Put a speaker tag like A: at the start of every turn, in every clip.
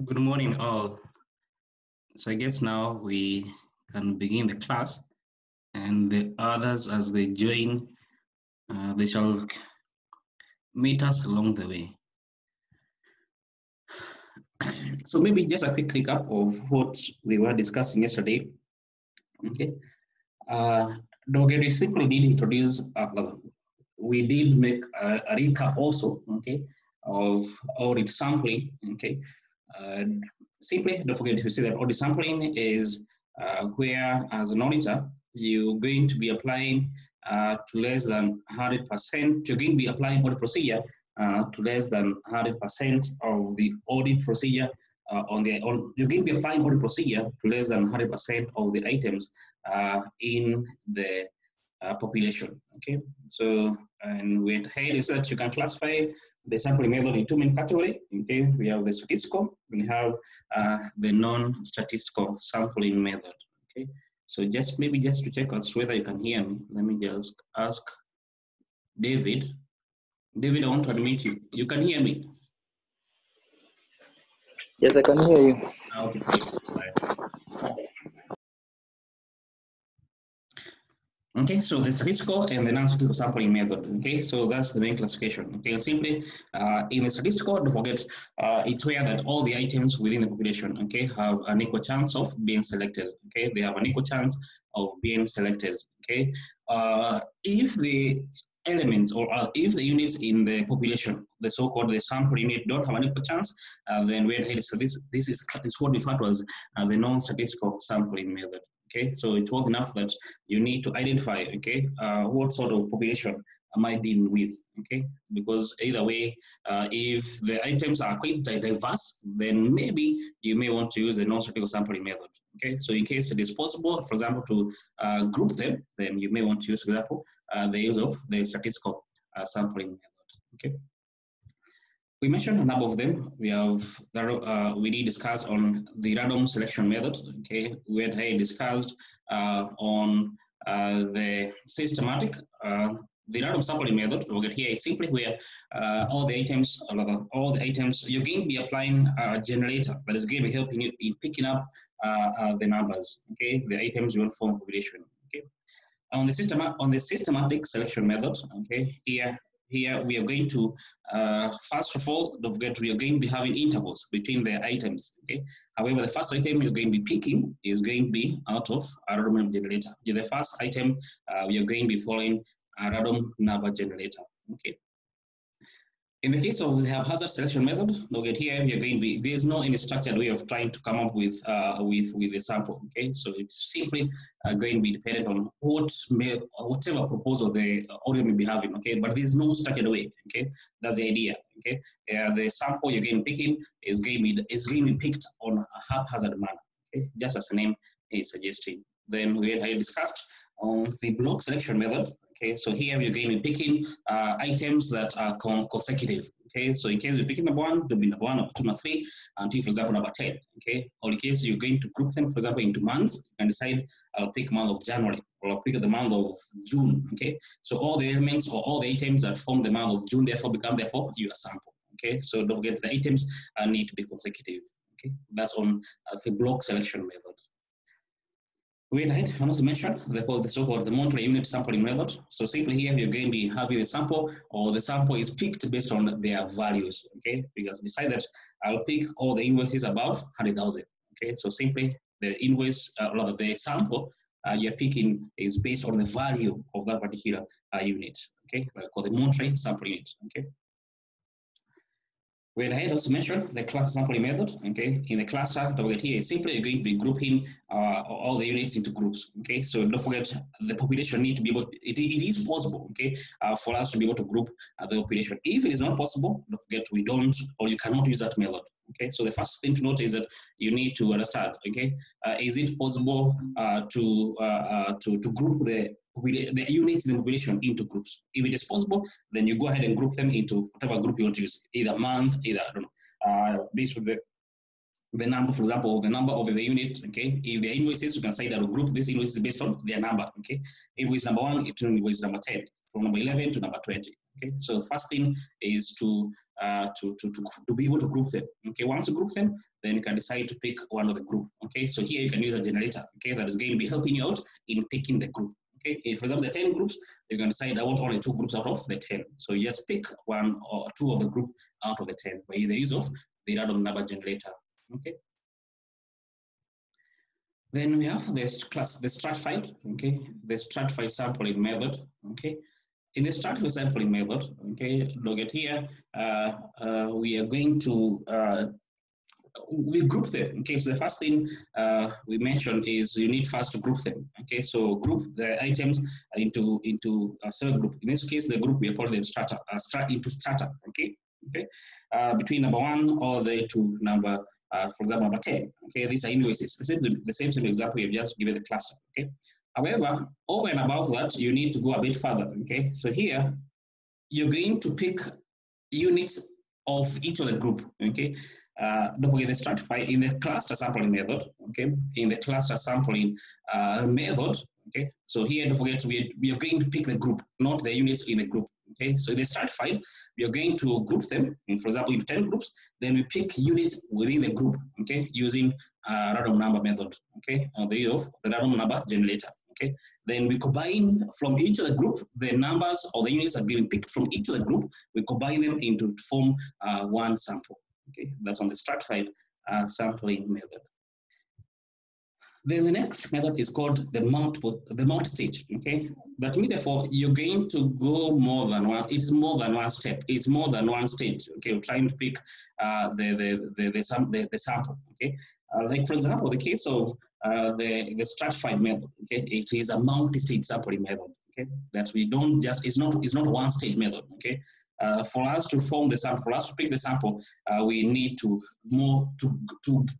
A: Good morning, all. So I guess now we can begin the class, and the others, as they join, they shall meet us along the way. So maybe just a quick recap of what we were discussing yesterday. Okay. We simply did introduce, we did make a recap also, okay, of audit sampling, okay. Uh, Simply don't forget to say that audit sampling is where, as an auditor, you're going to be applying to less than 100%. You're going to be applying audit procedure to less than 100% of the audit procedure you're going to be applying audit procedure to less than 100% of the items in the population. Okay, so and with high research, you can classify the sampling method in two main categories. Okay, we have the statistical, we have the non-statistical sampling method. Okay, so just maybe just to check out whether you can hear me, let me just ask David. David, I want to admit you. You can hear me?
B: Yes, I can hear you.
A: Okay, right. Okay, so the statistical and the non-statistical sampling method. Okay, so that's the main classification. Okay, simply in the statistical, don't forget it's where that all the items within the population, okay, have an equal chance of being selected. Okay, they have an equal chance of being selected. Okay, if the elements or if the units in the population, the so-called the sample unit, don't have an equal chance, then we're ahead. So this is what we refer to as the non-statistical sampling method. Okay, so it was enough that you need to identify, okay, what sort of population am I dealing with, okay, because either way, if the items are quite diverse, then maybe you may want to use the non-statistical sampling method, okay. So in case it is possible, for example, to group them, then you may want to use, for example, the use of the statistical sampling method, okay. We mentioned a number of them. We have we did discuss on the random selection method. Okay, we had discussed on the systematic. The random sampling method we'll get here is simply where all the items you're going to be applying a generator that is going to be helping you in picking up the numbers. Okay, the items you want from population. Okay, on the systematic selection method. Okay, here we are going to, first of all, don't forget we are going to be having intervals between the items. Okay. However, the first item you're going to be picking is going to be out of a random generator. The first item we are going to be following a random number generator. Okay. In the case of the haphazard selection method, look at here, we are going to be, there's no any structured way of trying to come up with the sample. Okay, so it's simply going to be dependent on whatever proposal the audience may be having. Okay, but there's no structured way. Okay, that's the idea. Okay, the sample you're going to pick in is going to be picked on a haphazard manner. Okay, just as the name is suggesting. Then we had discussed on the block selection method. Okay, so here we're going to be picking items that are consecutive. Okay, so in case you're picking number one, to be number one, number two, number three, until, for example, number 10. Okay, or in case you're going to group them, for example, into months, you can decide I'll pick month of January or I'll pick the month of June. Okay, so all the elements or all the items that form the month of June therefore become your sample. Okay, so don't forget the items need to be consecutive. Okay, that's on the block selection method. We had also mentioned the so-called the Monterey unit sampling method. So simply here you're going to be having a sample, or the sample is picked based on their values. Okay, because decide that I'll pick all the invoices above 100,000. Okay, so simply the invoice, rather the sample you're picking is based on the value of that particular unit. Okay, called the Monterey sample unit. Okay. We had also mentioned the cluster sampling method. Okay, in the cluster that we get here is simply you're going to be grouping all the units into groups. Okay, so don't forget the population need to be able. It is possible. Okay, for us to be able to group the population. If it is not possible, don't forget we don't or you cannot use that method. Okay, so the first thing to note is that you need to understand. Okay, is it possible to group the units in the population into groups? If it is possible, then you go ahead and group them into whatever group you want to use, either month, either, I don't know, based on the number, for example, the number of the unit. Okay, if the invoices, you can say that group this invoices based on their number. Okay, invoice number 1 to invoice number 10, from number 11 to number 20. Okay, so the first thing is to to be able to group them. Okay, once you group them, then you can decide to pick one of the group. Okay, so here you can use a generator. Okay, that is going to be helping you out in picking the group. Okay, if for example the 10 groups, you can decide I want only 2 groups out of the 10. So you just pick 1 or 2 of the group out of the 10 by the use of the random number generator. Okay. Then we have this class, the stratified, okay, the stratified sampling method, okay. In the stratified sampling method, okay, look at here, we are going to we group them. Okay, so the first thing we mentioned is you need first to group them. Okay, so group the items into a cell group. In this case, the group we are calling them strata, into strata. Okay, okay, between number 1 all the way to number, for example, number 10. Okay, these are invoices. The same example we have just given the cluster. Okay, however, over and above that, you need to go a bit further. Okay, so here you're going to pick units of each of the group. Okay, don't forget the stratify in the cluster sampling method. Okay, in the cluster sampling method. Okay, so here don't forget we are going to pick the group, not the units in the group. Okay, so in the stratified, we are going to group them, for example, into 10 groups. Then we pick units within the group. Okay, using random number method. Okay, the use of the random number generator. Okay, then we combine from each of the group the numbers or the units that are being picked from each of the group. We combine them into to form one sample. Okay, that's on the stratified sampling method. Then the next method is called the multi-stage. Okay, that means therefore you're going to go more than one. It's more than one step. It's more than one stage. Okay, we're trying to pick the sample. Okay, like for example, the case of the stratified method. Okay, it is a multi-stage sampling method. Okay, that we don't just it's not a one-stage method. Okay. For us to form the sample, for us to pick the sample, we need to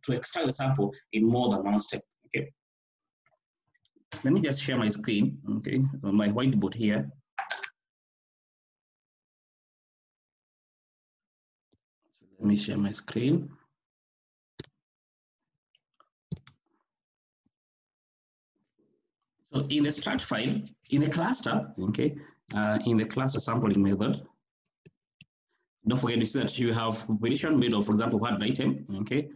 A: extract the sample in more than one step. Okay. Let me just share my screen. Okay, on my whiteboard here. So let me share my screen. So in the stratified, in the cluster, okay, in the cluster sampling method, don't forget to see that you have population made of, for example, one item. Okay,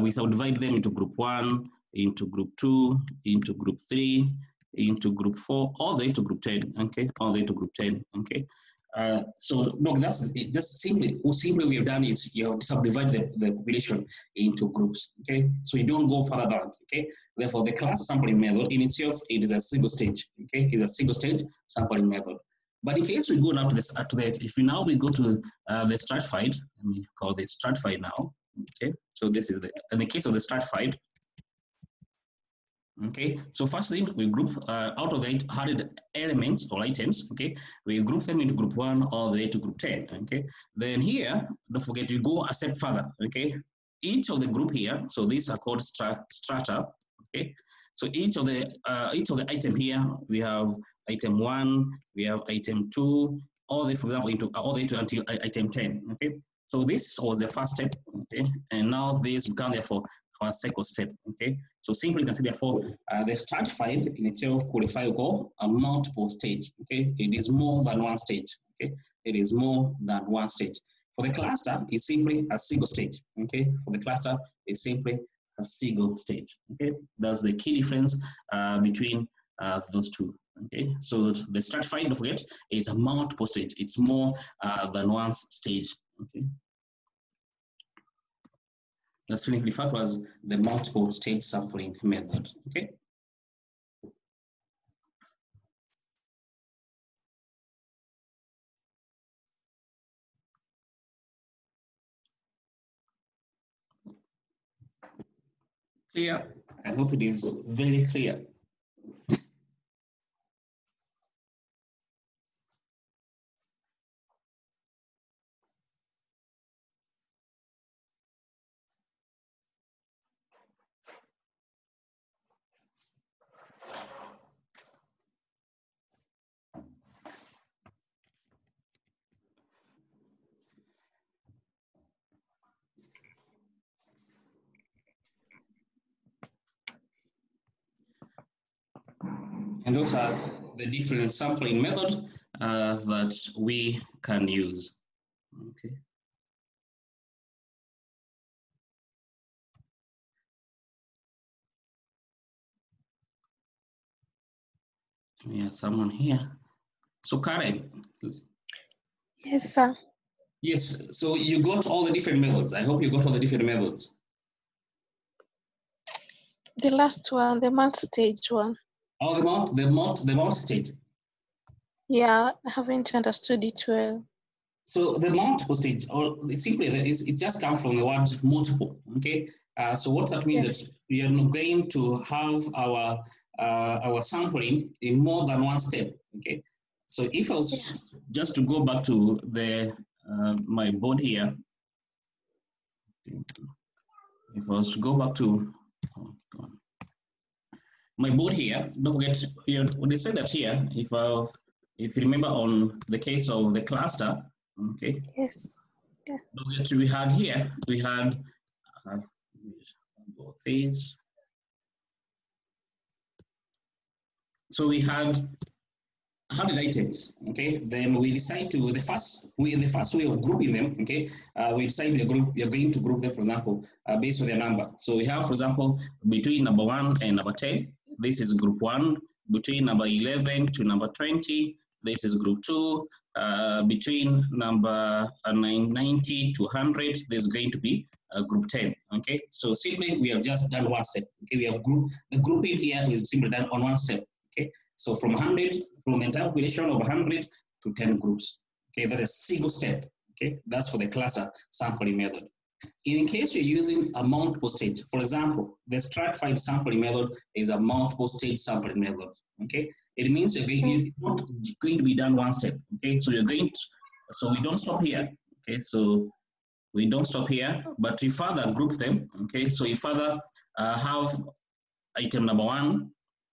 A: we subdivide them into group 1, into group 2, into group 3, into group 4, all the way to group 10. Okay, all the way to group 10. Okay, so look, that's simply we have done is you have subdivided the population into groups. Okay, so you don't go further down. Okay, therefore the cluster sampling method in itself, it is a single stage. Okay, it's a single stage sampling method. But in case we go now to this, if we now go to the stratified, let me call this stratified now. Okay, so this is in the case of the stratified. Okay, so first thing we group out of the 100 elements or items. Okay, we group them into group 1 all the way to group 10. Okay, then here don't forget to go a step further. Okay, each of the group here, so these are called strata. Okay, so each of the item here, we have item 1, we have item 2, all the way, for example, into all the way to until item 10. Okay, so this was the first step. Okay, and now this become therefore our second step. Okay, so simply consider therefore the stratified in itself qualify go a multiple stage. Okay, it is more than one stage. Okay, it is more than one stage. For the cluster, it's simply a single stage. Okay, for the cluster, it's simply a single stage. Okay, that's the key difference between those two. Okay, so the stratified, don't forget, it's a multiple stage. It's more than one stage. Okay, that's referred to as the multiple stage sampling method. Okay. Clear? I hope it is very clear. And those are the different sampling methods that we can use. Okay. Yeah, someone here. So Karen.
B: Yes, sir.
A: Yes, so you got all the different methods. I hope you got all the different methods.
B: The last one, the multi-stage one.
A: Oh, the multi-stage.
B: Yeah, I haven't understood it well.
A: So the multiple stage, or simply it just comes from the word multiple. Okay, so what that means
B: Yeah.
A: that we are not going to have our sampling in more than one step. Okay, so if I was just to go back to the my board here, if I was to go back to my board here, don't forget here when they say that here, if you remember on the case of the cluster, okay.
B: Yes. Yeah.
A: We had here, we had both these. So we had 100 items, okay? Then we decide to the first way of grouping them, okay? We decide we are going to group them, for example, based on their number. So we have, for example, between number 1 and number 10, this is group 1. Between number 11 to number 20, this is group 2. Between number 90 to 100, there's going to be group 10, okay? So simply we have just done one step, okay? We have the grouping here is simply done on one step, okay? So from 100, from the entire population of 100 to 10 groups. Okay, that is a single step. Okay, that's for the cluster sampling method. In case you're using a multiple stage, for example, the stratified sampling method is a multiple stage sampling method. Okay, it means you're not going to be done one step. Okay, so you're going to, so we don't stop here. Okay, so we don't stop here, but we further group them. Okay, so you further have item number 1,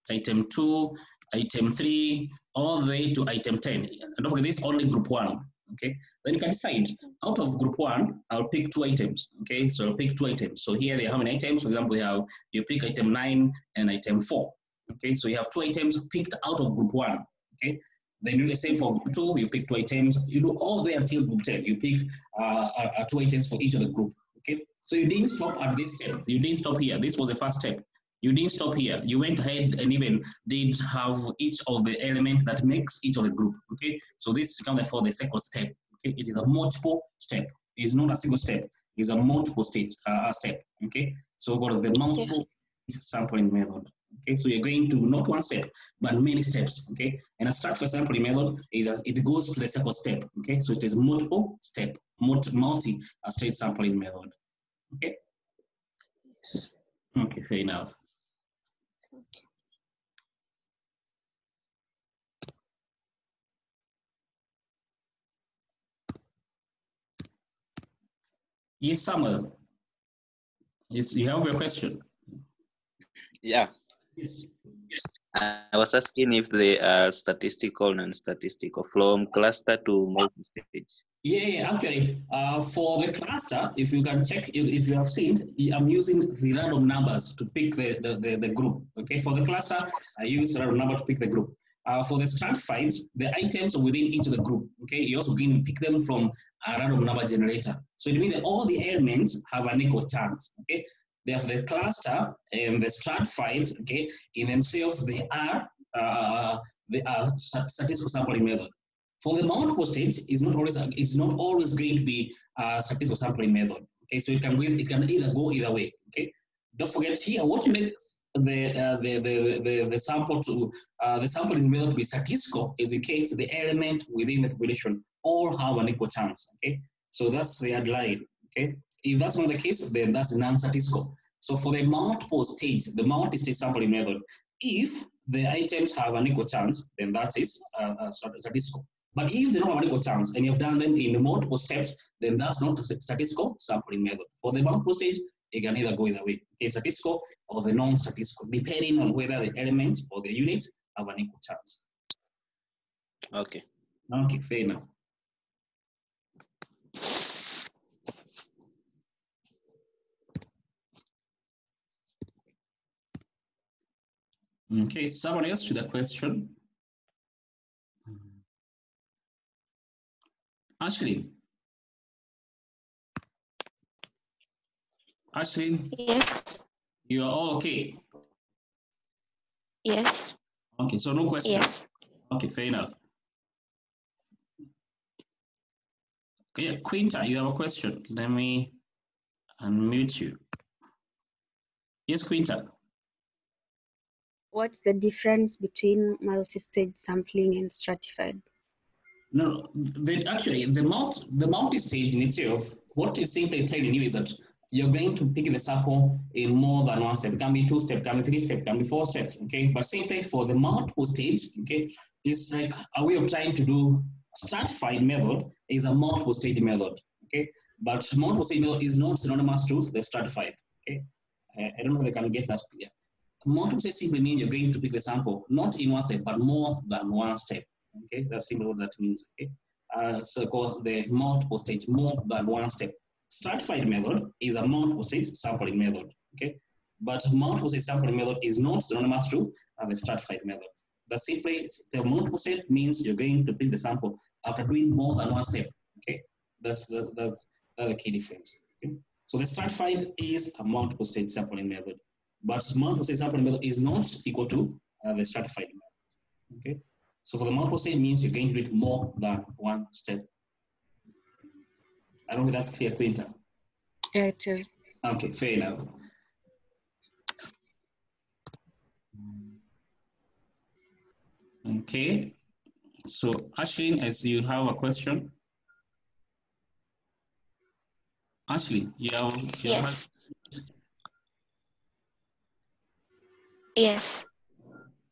A: item 2, item 3, all the way to item 10. And don't forget, this is only group 1. Okay, then you can decide out of group 1, I'll pick 2 items. Okay, so I'll pick 2 items. So here they have how many items? For example, you pick item 9 and item 4. Okay, so you have 2 items picked out of group 1. Okay, then do the same for group 2, you pick 2 items. You do all the way until group 10. You pick 2 items for each of the group. Okay, so you didn't stop at this step. You didn't stop here. This was the first step. You didn't stop here. You went ahead and even did have each of the elements that makes each of the group. Okay, so this comes for the second step. Okay, it is a multiple step. It's not a single step. It's a multiple stage step. Okay, so what are the multiple sampling method? Okay, so you're going to not one step but many steps. Okay, and a stratified sampling method is it goes to the second step. Okay, so it is multiple step, multi stage sampling method. Okay.
B: Yes.
A: Okay, fair enough.
B: Okay.
A: Yes, Samuel. Yes, you have your question.
C: Yeah.
A: Yes.
C: I was asking if they are statistical, non-statistical, from cluster to multi-stage.
A: Yeah, actually, for the cluster, if you can check, if you have seen, I'm using the random numbers to pick the group. Okay, for the cluster, I use the random number to pick the group. For the stratified, the items within each of the group, okay, you also can pick them from a random number generator. So it means that all the elements have an equal chance, okay? Therefore, the cluster and the stratified, okay, in themselves, they are statistical sampling method. For the multiple stage, it's not always going to be a statistical sampling method. Okay, so it can either go either way. Okay, don't forget here what makes the sample to the sampling method to be statistical is in case the element within the population all have an equal chance. Okay, so that's the headline. Okay, if that's not the case, then that's non-statistical. So for the multiple stage, the multi-stage sampling method, if the items have an equal chance, then that is statistical. But if they don't have an equal chance and you've done them in multiple steps, then that's not a statistical sampling method. For the multiple stage, it can either go either way. Okay, statistical or the non-statistical, depending on whether the elements or the units have an equal chance.
C: Okay.
A: Okay, fair enough. Okay, someone else to the question. Ashley. Ashley?
D: Yes.
A: You are all okay?
D: Yes.
A: Okay, so no questions.
D: Yes.
A: Okay, fair enough. Okay, yeah, Quinta, you have a question. Let me unmute you. Yes, Quinta.
E: What's the difference between multi-stage sampling and stratified?
A: No, actually, the multi-stage in itself, what is simply telling you is that you're going to pick the sample in more than one step. It can be 2 steps, can be 3 steps, can be 4 steps, okay? But simply for the multiple stage, okay, it's like a way of trying to do stratified method is a multiple stage method, okay? But multiple stage method is not synonymous to the stratified, okay? I don't know if I can get that clear. Multiple stage simply means you're going to pick the sample, not in one step, but more than one step. Okay, that's simply what that means. Okay, so called the multiple stage, more than one step. Stratified method is a multiple stage sampling method. Okay, but multiple stage sampling method is not synonymous to the stratified method. That's simply the multiple stage means you're going to pick the sample after doing more than one step. Okay, that's the key difference. Okay? So the stratified is a multiple stage sampling method, but multiple stage sampling method is not equal to the stratified method. Okay. So for the multiple stage means you're going to do it more than one step. I don't know if that's clear, Quinta.
E: Yeah, it is.
A: Okay, fair enough. Okay, so Ashley, as you have a question. Ashley, you have
D: Yes. Yes.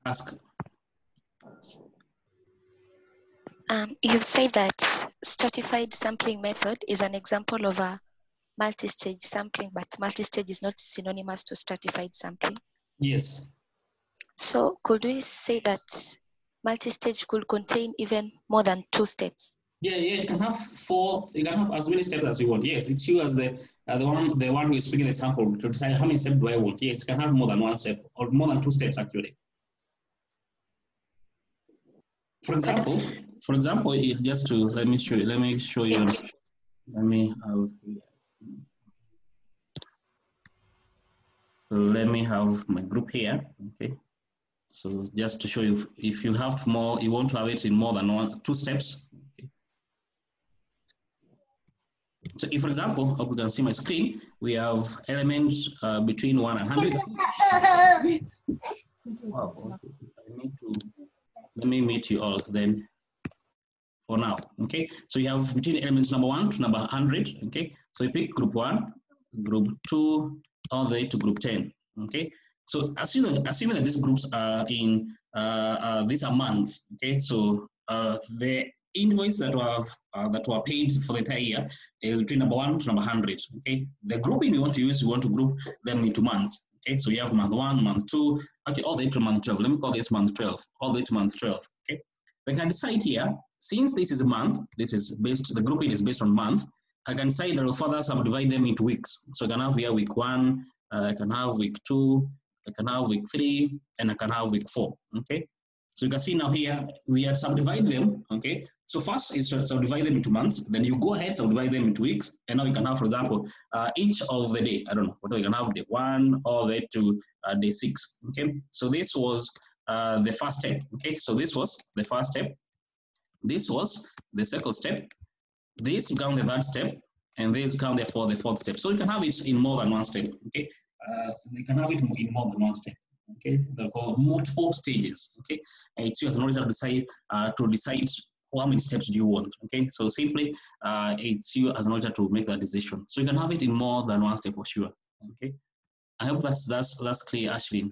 A: ask.
D: You say that stratified sampling method is an example of a multi-stage sampling, but multi-stage is not synonymous to stratified sampling.
A: Yes.
D: So could we say that multi-stage could contain even more than 2 steps?
A: Yeah, it can have 4. You can have as many steps as you want. Yes, it's you as the one who is picking the sample to decide how many steps do I want. Yes, it can have more than one step or more than 2 steps actually. For example, it just to let me show you.
D: Yes.
A: Let me have. So let me have my group here. Okay. So just to show you, if you have more, you want to have it in more than 2 steps. Okay. So if, for example, hope you can see my screen, we have elements between 1 and 100. Wow. Let me meet you all then for now. Okay. So you have between elements number 1 to number 100. Okay. So you pick group 1, group 2, all the way to group 10. Okay. So assuming that these groups are in these are months. Okay. So the invoice that were paid for the entire year is between number 1 to number 100. Okay. The grouping you want to use, you want to group them into months. Okay. So you have month 1, month 2. Okay. All the way to month 12. Let me call this month 12. All the way to month 12. Okay. We can decide here, since this is a month, the grouping is based on month, I can say that I will further subdivide them into weeks. So I can have here week 1, I can have week 2, I can have week 3, and I can have week 4. Okay. So you can see now here, we have subdivided them. Okay. So first is to subdivide them into months, then you go ahead, subdivide them into weeks, and now you can have, for example, each of the day, I don't know, what you can have day 1 all the way to day 6. Okay. So this was the first step. Okay. So this was the first step. This was the second step. This you count the third step, and this count therefore the fourth step. So you can have it in more than one step. Okay, you can have it in more than one step. Okay, they're called multiple stages. Okay, and it's you as an auditor to decide how many steps do you want. Okay, so simply it's you as an auditor to make that decision. So you can have it in more than one step for sure. Okay, I hope that's clear, Ashley.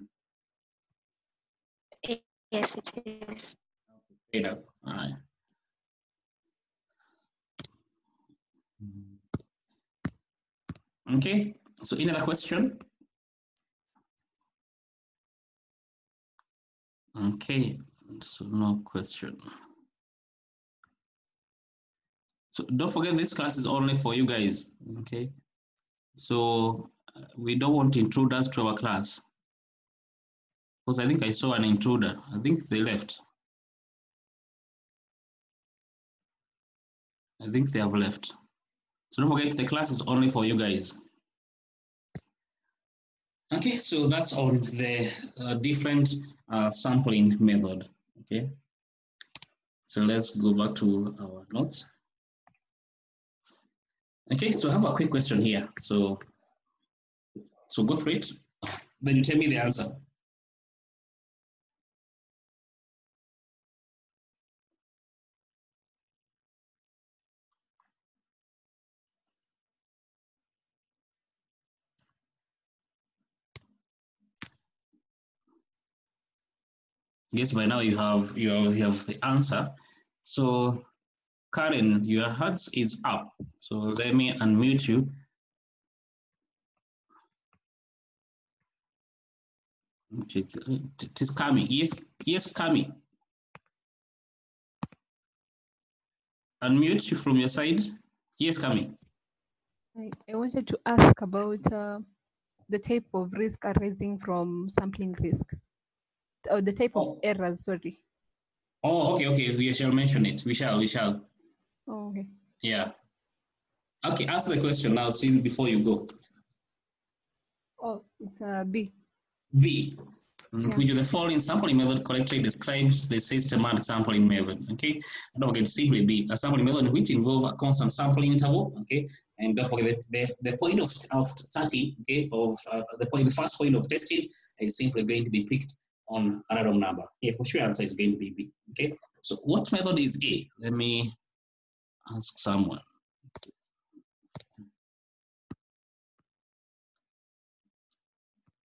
D: Yes, it is.
A: Okay, all right. Okay, so any other question? Okay, so no question. So don't forget this class is only for you guys, okay? So we don't want intruders to our class. Because I think I saw an intruder. I think they left. I think they have left. So don't forget the class is only for you guys. Okay, so that's on the different sampling method. Okay, so let's go back to our notes. Okay, so I have a quick question here. So go through it, then you tell me the answer. Yes, by now you have the answer. So Karen, your hand is up. So let me unmute you. It is coming. Yes, coming. Unmute you from your side. Yes, coming.
F: I wanted to ask about the type of risk arising from sampling risk, or the type of errors, sorry.
A: Oh, okay. We shall mention it. We shall.
F: Oh, okay.
A: Yeah. Okay, ask the question now, see before you go.
F: Oh, it's B.
A: B.
F: Yeah.
A: Which of the following sampling method correctly describes the systematic sampling method? Okay, and don't forget simply B, a sampling method which involves a constant sampling interval. Okay, and don't forget the point of starting. Okay, of the first point of testing is simply going to be picked on a random number. Yeah, for sure, answer is going to be B. Okay, so what method is A? Let me ask someone.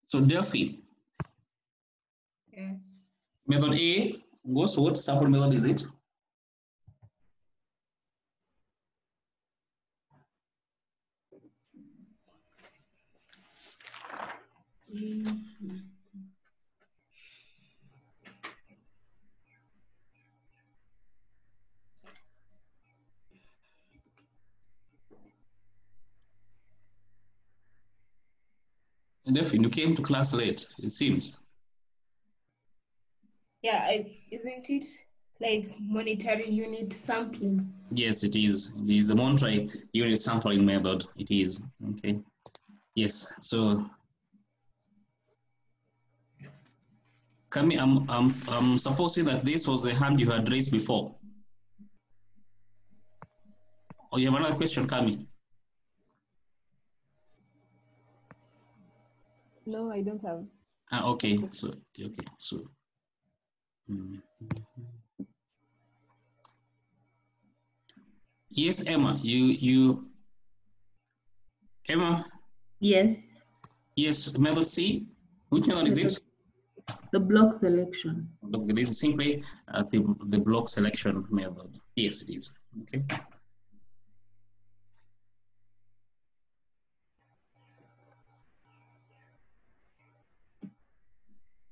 A: So Delphi.
B: Yes.
A: Method A goes what sample method is it? And Delphi, you came to class late, it seems.
B: Yeah, isn't it like monetary unit sampling?
A: Yes, it is. It is the monetary unit sampling method. It is. Okay. Yes. So, Kami, I'm supposing that this was the hand you had raised before. Or you have another question, Kami?
F: No, I don't have.
A: Okay. So, okay. So, yes, Emma. Emma.
G: Yes.
A: Yes. Method C. Which method is it?
G: The block selection.
A: This is simply the block selection method. Yes, it is. Okay.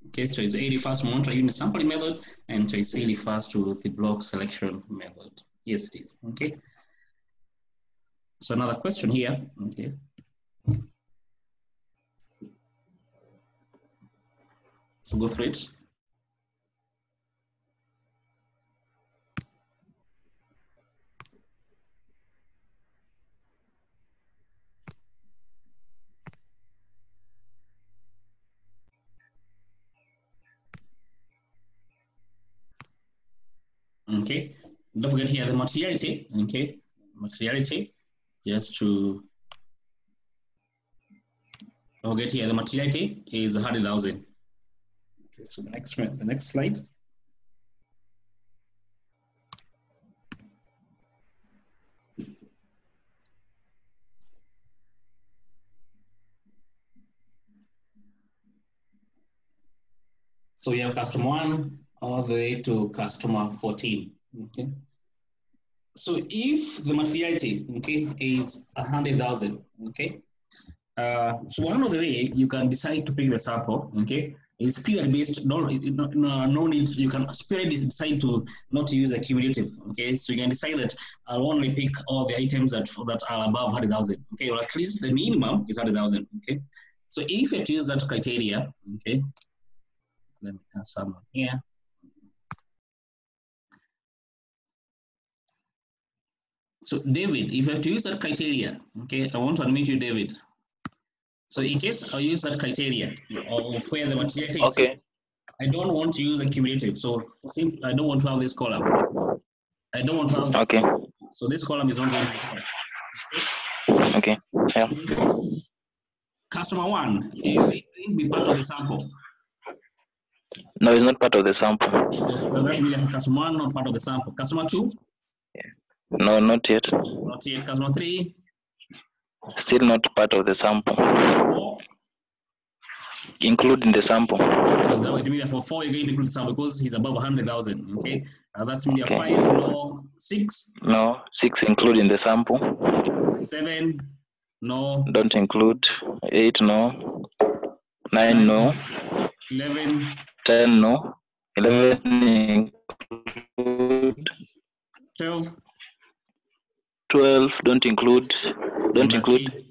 A: Okay, so it's A refers to monetary unit sampling method, and C refers to the block selection method. Yes, it is. Okay. So another question here. Okay. So go through it. Okay. Don't forget here the materiality. Okay. Materiality. Just to don't forget here the materiality is 100,000. Okay. So the next slide. So you have customer 1 all the way to customer 14. Okay. So if the materiality, okay, is 100,000, okay. So one of the way you can decide to pick the sample, okay, is purely based. No need. You can purely decide to not use a cumulative, okay. So you can decide that I'll only pick all the items that are above 100,000, okay, or at least the minimum is 100,000, okay. So if you use that criteria, okay, let me add someone here. So David, if you have to use that criteria, okay, I want to unmute you, David. So in case I use that criteria of where the material is,
C: Okay.
A: I don't want to use a cumulative. So for simple, I don't want to have this column. I don't want to have this.
C: Okay.
A: So this column is not going to be here.
C: Okay. Yeah.
A: Customer 1, is it going to be part of the sample?
C: No, it's not part of the sample.
A: So that means that customer 1 not part of the sample. Customer 2?
C: No, not yet.
A: Not yet. Customer 3?
C: Still not part of the sample.
A: 4?
C: Including the sample.
A: So that would mean that for 4 you're going to include the sample because he's above 100,000. Okay. That's mean there are 5, no. 6?
C: No, 6 including the sample.
A: 7? No.
C: Don't include. 8, no. 9, no.
A: 11?
C: 10, no. 11 include.
A: 12?
C: 12, don't include. Don't include.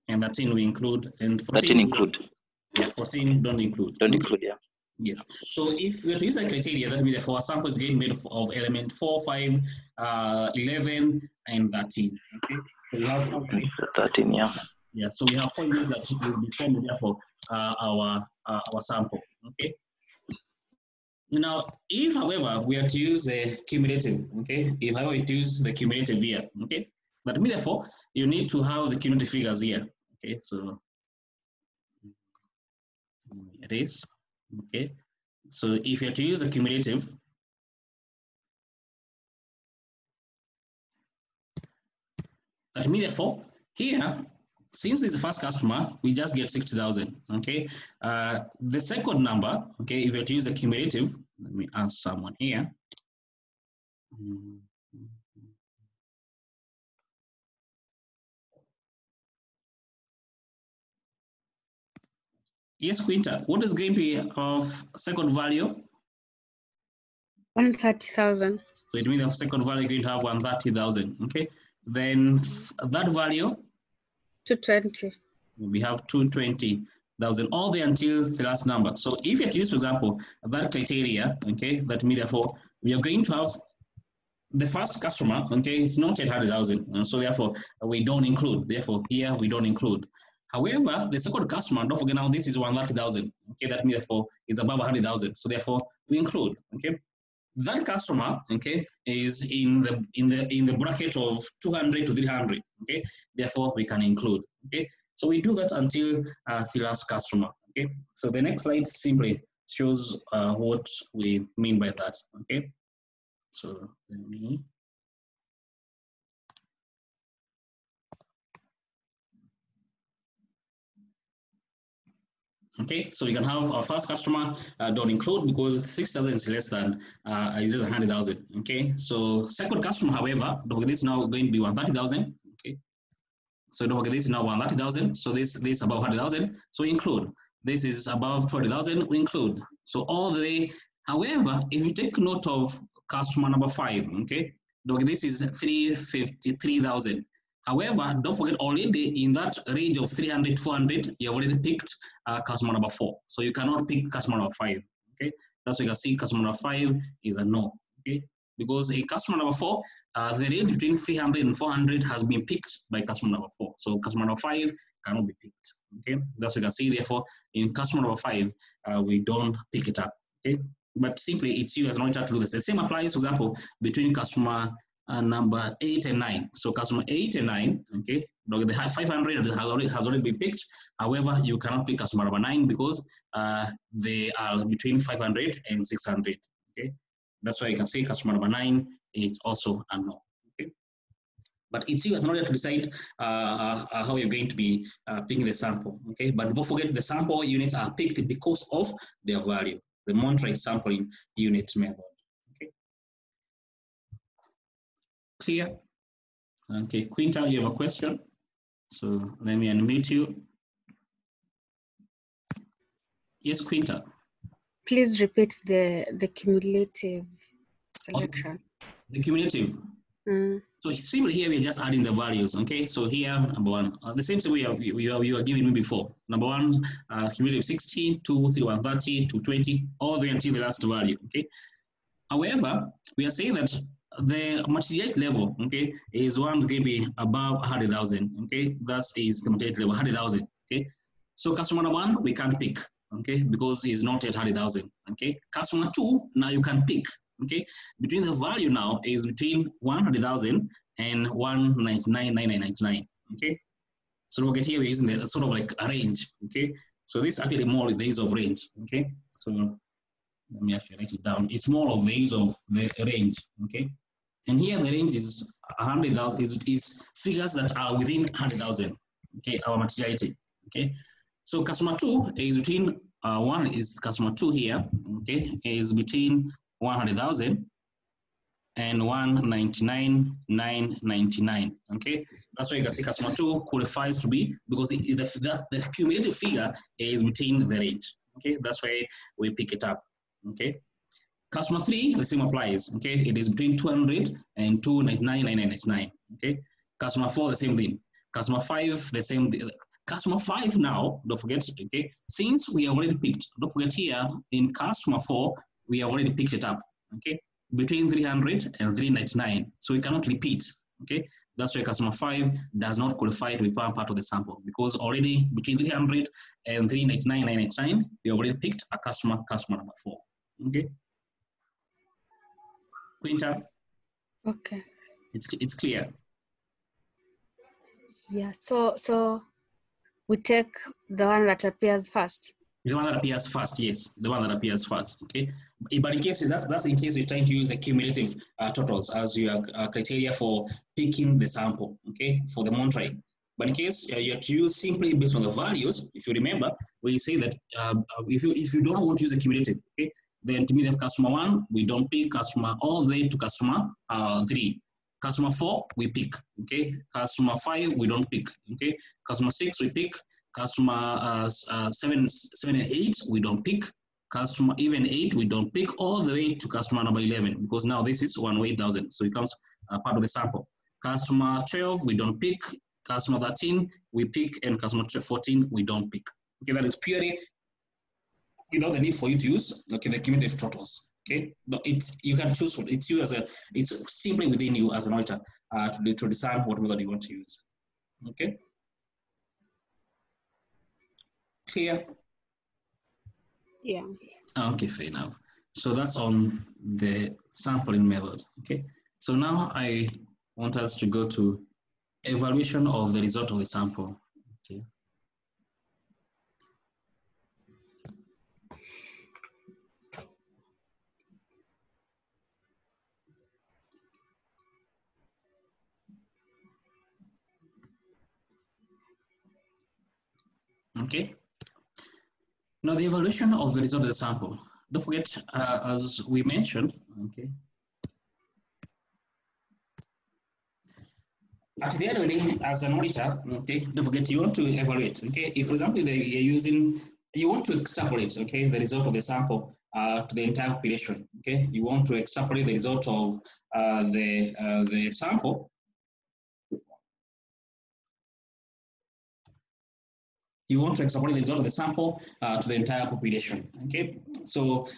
A: And 13 we include. And 14?
C: 13 include.
A: Yeah, 14 don't include.
C: Don't include, yeah.
A: Yes. So if we were to use that criteria, that means that for our sample is getting made of element 4, 5, 11, and 13. Okay. So we have 4 units.
C: 13, yeah.
A: Yeah. So we have 4 units that will be formed there for our sample. Okay. Now, if, however, we are to use a cumulative, okay, if, however, we use the cumulative here, okay, that means, therefore, you need to have the cumulative figures here, okay, so it is, okay, so if you're to use a cumulative, that means, therefore, here, since it's the first customer, we just get 60,000, okay, the second number, okay, if you're to use a cumulative, let me ask someone here. Yes, Quinta, what is going to be of second value?
E: 130,000.
A: So it means the second value is going to have 130,000, okay? Then that value?
E: 220.
A: We have 220,000, all the way until the last number. So if you use, for example, that criteria, okay, that means therefore we are going to have the first customer, okay, it's not yet 100,000, so therefore we don't include. Therefore, here we don't include. However, the second customer, don't forget now, this is 130,000. Okay, that means therefore is above 100,000. So therefore we include. Okay, that customer, okay, is in the bracket of 200 to 300. Okay, therefore we can include. Okay, so we do that until the last customer. Okay, so the next slide simply shows what we mean by that. Okay. So let me. Okay, so we can have our first customer don't include because 6,000 is less than 100,000. Okay, so second customer, however, don't forget this is now going to be 130,000. Okay, so don't forget this is now 130,000. So this above 100,000. So we include. This is above 20,000. We include. So all the way. However, if you take note of customer number 5, okay, this is 353,000. However, don't forget already in that range of 300, 400, you have already picked customer number 4. So you cannot pick customer number 5. Okay, that's why you can see customer number 5 is a no. Okay, because in customer number 4, the range between 300 and 400 has been picked by customer number 4. So customer number 5 cannot be picked. Okay, that's why you can see. Therefore, in customer number 5, we don't pick it up. Okay. But simply it's you as an auditor to do this. The same applies, for example, between customer number 8 and 9. So customer 8 and 9, okay, the 500 has already been picked. However, you cannot pick customer number 9 because they are between 500 and 600. Okay, that's why you can say customer number 9 is also a no. Okay, but it's you as an auditor to decide how you're going to be picking the sample. Okay, but don't forget the sample units are picked because of their value. The Monterey sampling unit method. Okay. Clear? Okay, Quinta, you have a question? So let me unmute you. Yes, Quinta.
E: Please repeat the cumulative selection.
A: The cumulative. So simply here we're just adding the values. Okay, so here number 1, the same thing you are giving me before. Number 1, cumulative 60, 2, 3, 130, 220, all the way until the last value. Okay. However, we are saying that the materiality level, okay, is one going to be above 100,000. Okay, that is the materiality level 100,000. Okay, So customer 1, we can't pick, okay, because he's not yet 100,000, okay. Customer 2, now you can pick, okay. Between the value now is between 100,000 and 199,999, okay. So look at here, we're using the sort of like a range, okay. So this actually more the use of range, okay. So let me actually write it down. It's more of the use of the range, okay. And here the range is 100,000 is figures that are within 100,000, okay, our materiality, okay. So customer 2 is between, one is customer 2 here, okay, is between 100,000 and 199,999, okay. That's why you can see customer 2 qualifies to be, because the cumulative figure is between the range, okay. That's why we pick it up, okay. Customer 3, the same applies, okay. It is between 200 and 299,999, okay. Customer 4, the same thing. Customer 5, the same thing. Customer 5 now, don't forget, okay, since we have already picked, don't forget here, in customer 4, we have already picked it up, okay, between 300 and 399. So we cannot repeat, okay. That's why customer 5 does not qualify to be part of the sample, because already between 300 and 399,999, we already picked a customer number 4, okay. Quinta?
E: Okay.
A: It's clear.
E: Yeah. So we take the one that appears first.
A: The one that appears first, yes, the one that appears first, okay. But in case that's in case you're trying to use the cumulative totals as your criteria for picking the sample, okay, for the monitoring. But in case you have to use simply based on the values, if you remember, we say that if you don't want to use the cumulative, okay, then to me, the customer 1, we don't pick. Customer all the way to customer 3. Customer 4, we pick, okay. Customer 5, we don't pick, okay. Customer 6, we pick. Customer 7 and 8, we don't pick. Customer even 8, we don't pick, all the way to customer number 11, because now this is 108,000, so it becomes part of the sample. Customer 12, we don't pick. Customer 13, we pick, and customer 14, we don't pick. Okay, that is purely without the need for you to use, okay, the cumulative totals. Okay, but you can choose what it's you as a, it's simply within you as an auditor to decide what method you want to use. Okay, clear?
E: Yeah.
A: Okay, fair enough. So that's on the sampling method. Okay, so now I want us to go to evaluation of the result of the sample. Okay. Okay. Now the evaluation of the result of the sample. Don't forget, as we mentioned, okay. At the end of the day, as an auditor, okay, don't forget you want to evaluate, okay. If, for example, you're using, you want to extrapolate, okay, the result of the sample to the entire population, okay. You want to extrapolate the result of the sample. You want to extrapolate the result of the sample to the entire population, okay. So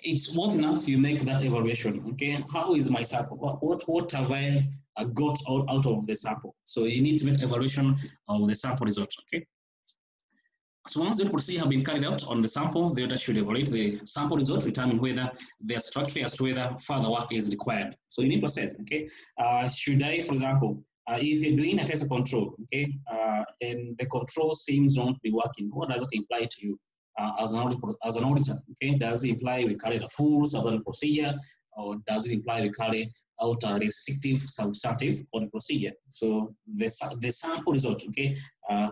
A: it's worth enough you make that evaluation, okay. How is my sample? What have I got out of the sample? So you need to make evaluation of the sample result, okay. So once the procedure have been carried out on the sample, the auditor should evaluate the sample result, determine whether there's satisfactory as to whether further work is required. So you need to assess, okay. Should I, for example, if you're doing a test of control, okay, and the control seems not to be working, what does it imply to you as an auditor? Okay, does it imply we carry a full substantive procedure, or does it imply we carry out a restrictive substantive audit procedure? So the sample result, okay,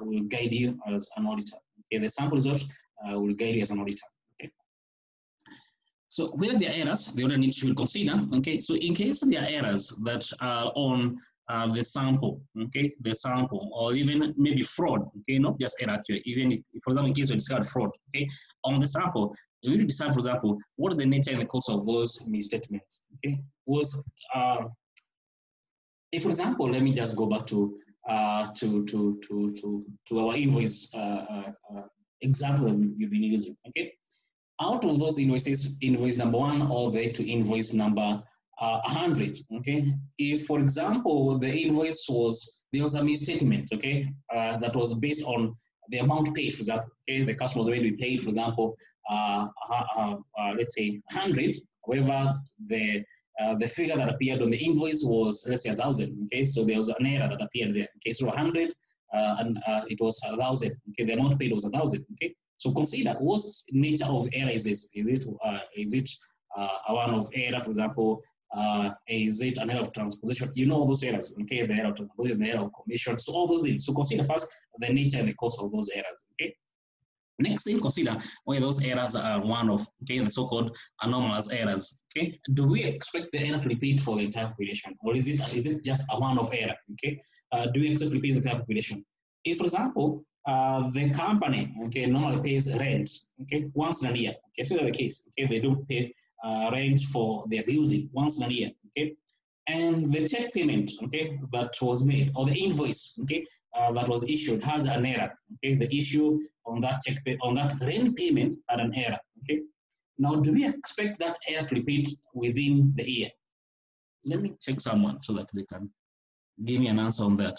A: will guide you as an auditor. Okay, the sample result will guide you as an auditor. Okay. So whether there are errors, the auditor needs to consider. Okay, so in case there are errors that are on the sample, okay, the sample, or even maybe fraud, okay, not just error, even if, for example, in case you discover fraud, okay, on the sample, you need to decide, for example, what is the nature and the cause of those misstatements, okay. If, for example, let me just go back to our invoice example you've been using, okay. Out of those invoices, invoice number 1 all the way to invoice number 100, okay. If, for example, the invoice there was a misstatement, okay, that was based on the amount paid, for example, okay, the customer was going to be paid, for example, let's say 100. However, the figure that appeared on the invoice was, let's say, 1,000. Okay, so there was an error that appeared there. Okay, so 100 and it was 1,000. Okay, the amount paid was 1,000. Okay, so consider what nature of error is this? Is it a one-off error, for example? Is it an error of transposition? You know all those errors. Okay, the error of transposition, the error of commission, so all those things. So consider first the nature and the cause of those errors. Okay. Next thing, consider whether those errors are one-off, okay, the so-called anomalous errors, okay. Do we expect the error to repeat for the entire population, or is it just a one-off error, okay? Do we expect to repeat the entire population? If, for example, the company, okay, normally pays rent, okay, once in a year, okay, so that's the case, okay, they don't pay rent for their building once in a year, okay, and the check payment, okay, that was made, or the invoice, okay, that was issued has an error, okay, the issue on that check on that rent payment had an error, okay. Now, do we expect that error to repeat within the year? Let me check someone so that they can give me an answer on that.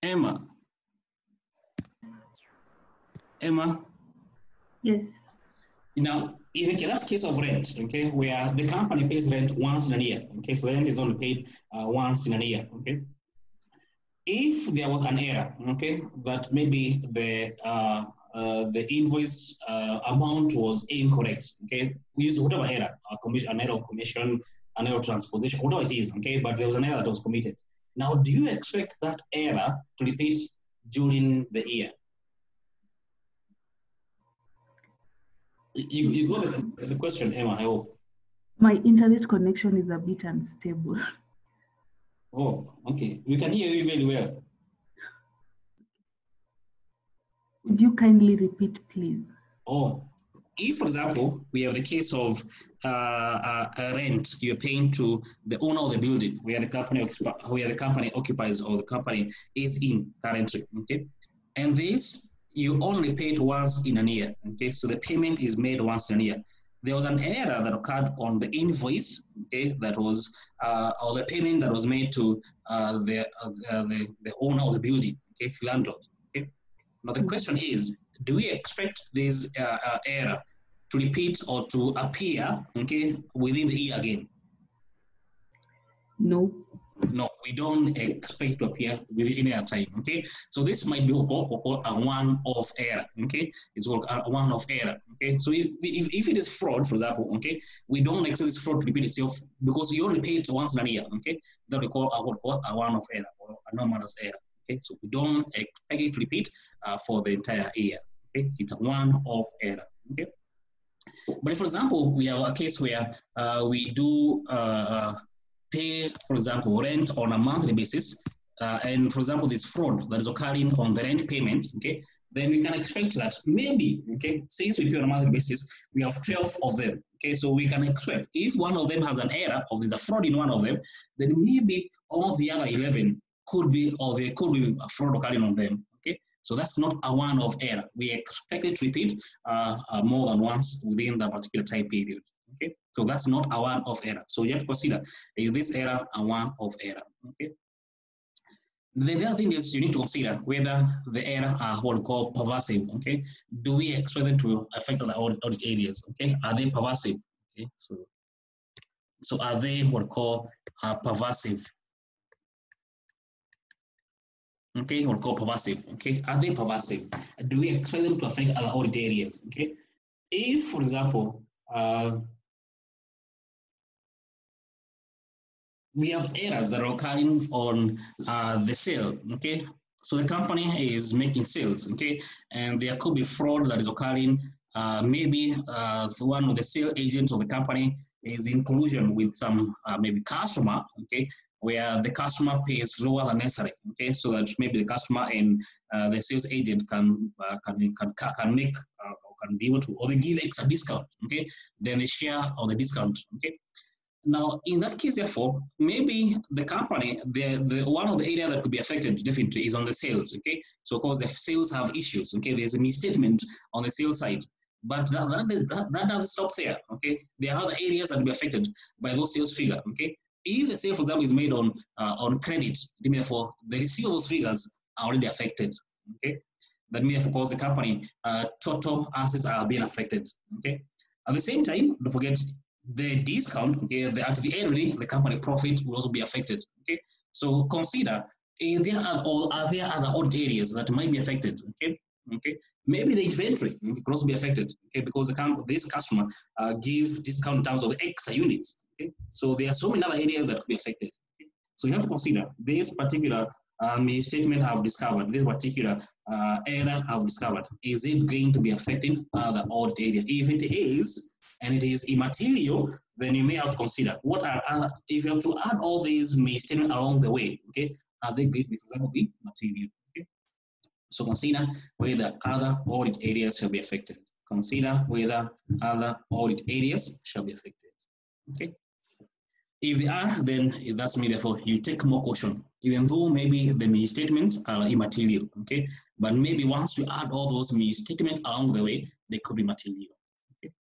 A: Emma.
G: Yes.
A: Now, in that case of rent, okay, where the company pays rent once in a year, okay, so the rent is only paid once in a year, okay. If there was an error, okay, that maybe the invoice amount was incorrect, okay, we use whatever error, an error of commission, an error of transposition, whatever it is, okay, but there was an error that was committed. Now, do you expect that error to repeat during the year? You got the question, Emma, I hope.
G: My internet connection is a bit unstable.
A: Oh, okay. We can hear you very well.
G: Would you kindly repeat, please?
A: Oh, if, for example, we have the case of a rent you're paying to the owner of the building where the company occupies or the company is in currently, okay, and this you only paid once in a year, okay, so the payment is made once in a year. There was an error that occurred on the invoice, okay, that was or the payment that was made to the owner of the building, okay, the landlord. Okay. Now the question is, do we expect this error to repeat or to appear, okay, within the year again?
G: No.
A: No, we don't expect to appear within any time, okay? So this might be called a one-off error, okay? It's called a one-off error, okay? So if it is fraud, for example, okay, we don't expect this fraud to repeat itself because you only pay it once in a year, okay? That we call a one-off error or anomalous error, okay? So we don't expect it to repeat for the entire year, okay? It's a one-off error, okay? But if, for example, we have a case where we do pay, for example, rent on a monthly basis, and for example, this fraud that is occurring on the rent payment, okay, then we can expect that maybe, okay, since we pay on a monthly basis, we have 12 of them, okay, so we can expect if one of them has an error or there's a fraud in one of them, then maybe all the other 11 could be, or there could be a fraud occurring on them, okay. So that's not a one-off error. We expect it to repeat more than once within that particular time period. Okay, so that's not a one-off error. So you have to consider, is this error a one-off error? Okay. The other thing is you need to consider whether the error are what we call pervasive. Okay, do we expect them to affect the audit areas? Okay, are they pervasive? Okay, so are they what we call pervasive? Okay, what we call pervasive. Okay, are they pervasive? Do we expect them to affect other audit areas? Okay, if, for example, we have errors that are occurring on the sale, okay? So the company is making sales, okay? And there could be fraud that is occurring. Maybe one of the sale agents of the company is in collusion with some maybe customer, okay? Where the customer pays lower than necessary, okay? So that maybe the customer and the sales agent can make or can be able to, or they give extra discount, okay? Then they share on the discount, okay? Now, in that case, therefore, maybe the company, the one of the areas that could be affected definitely is on the sales, okay? So, of course, the sales have issues, okay? There's a misstatement on the sales side, but that doesn't stop there, okay? There are other areas that will be affected by those sales figure, okay? If the sale, for example, is made on credit, therefore the receivables figures are already affected. Okay, that means, of course, the company total assets are being affected. Okay, at the same time, don't forget the discount. Okay, at the end, the company profit will also be affected. Okay, so consider are there other odd areas that might be affected. Okay. Okay, maybe the inventory could also be affected. Okay, because this customer gives discount in terms of extra units. Okay, so there are so many other areas that could be affected. Okay? So you have to consider this particular misstatement I've discovered, this particular error I've discovered. Is it going to be affecting the audit area? If it is, and it is immaterial, then you may have to consider what are if you have to add all these misstatements along the way. Okay, are they going to be, for example, be material? Okay, so consider whether other audit areas shall be affected. Consider whether other audit areas shall be affected. Okay. If they are, then that's mean therefore you take more caution, even though maybe the misstatements are immaterial. Okay, but maybe once you add all those misstatements along the way, they could be material. Okay.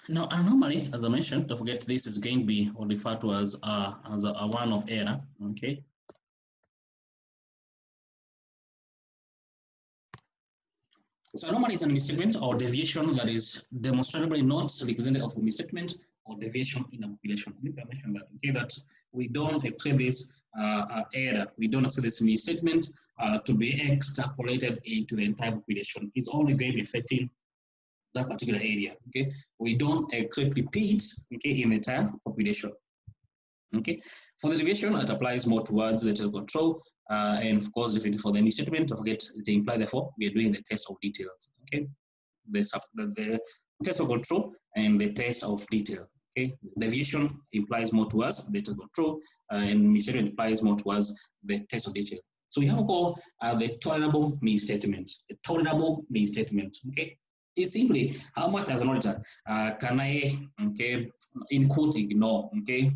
A: Now, normally, as I mentioned, don't forget this is going to be or referred to as a one-off error. Okay. So anomaly is a misstatement or deviation that is demonstrably not representative of a misstatement or deviation in a population. I think I mentioned that. Okay, that we don't accept this error, we don't accept this misstatement to be extrapolated into the entire population. It's only going to be affecting that particular area. Okay, we don't accept repeats. Okay, in the entire population. Okay, for the deviation, it applies more towards the test control, and of course, for the misstatement, don't forget to imply. Therefore, we are doing the test of details. Okay, the test of control and the test of detail. Okay, deviation implies more towards the test of control, and misstatement implies more towards the test of detail. So we have to call the tolerable misstatement. The tolerable misstatement. Okay. It's simply how much as an auditor can I, okay, in quote, ignore, okay,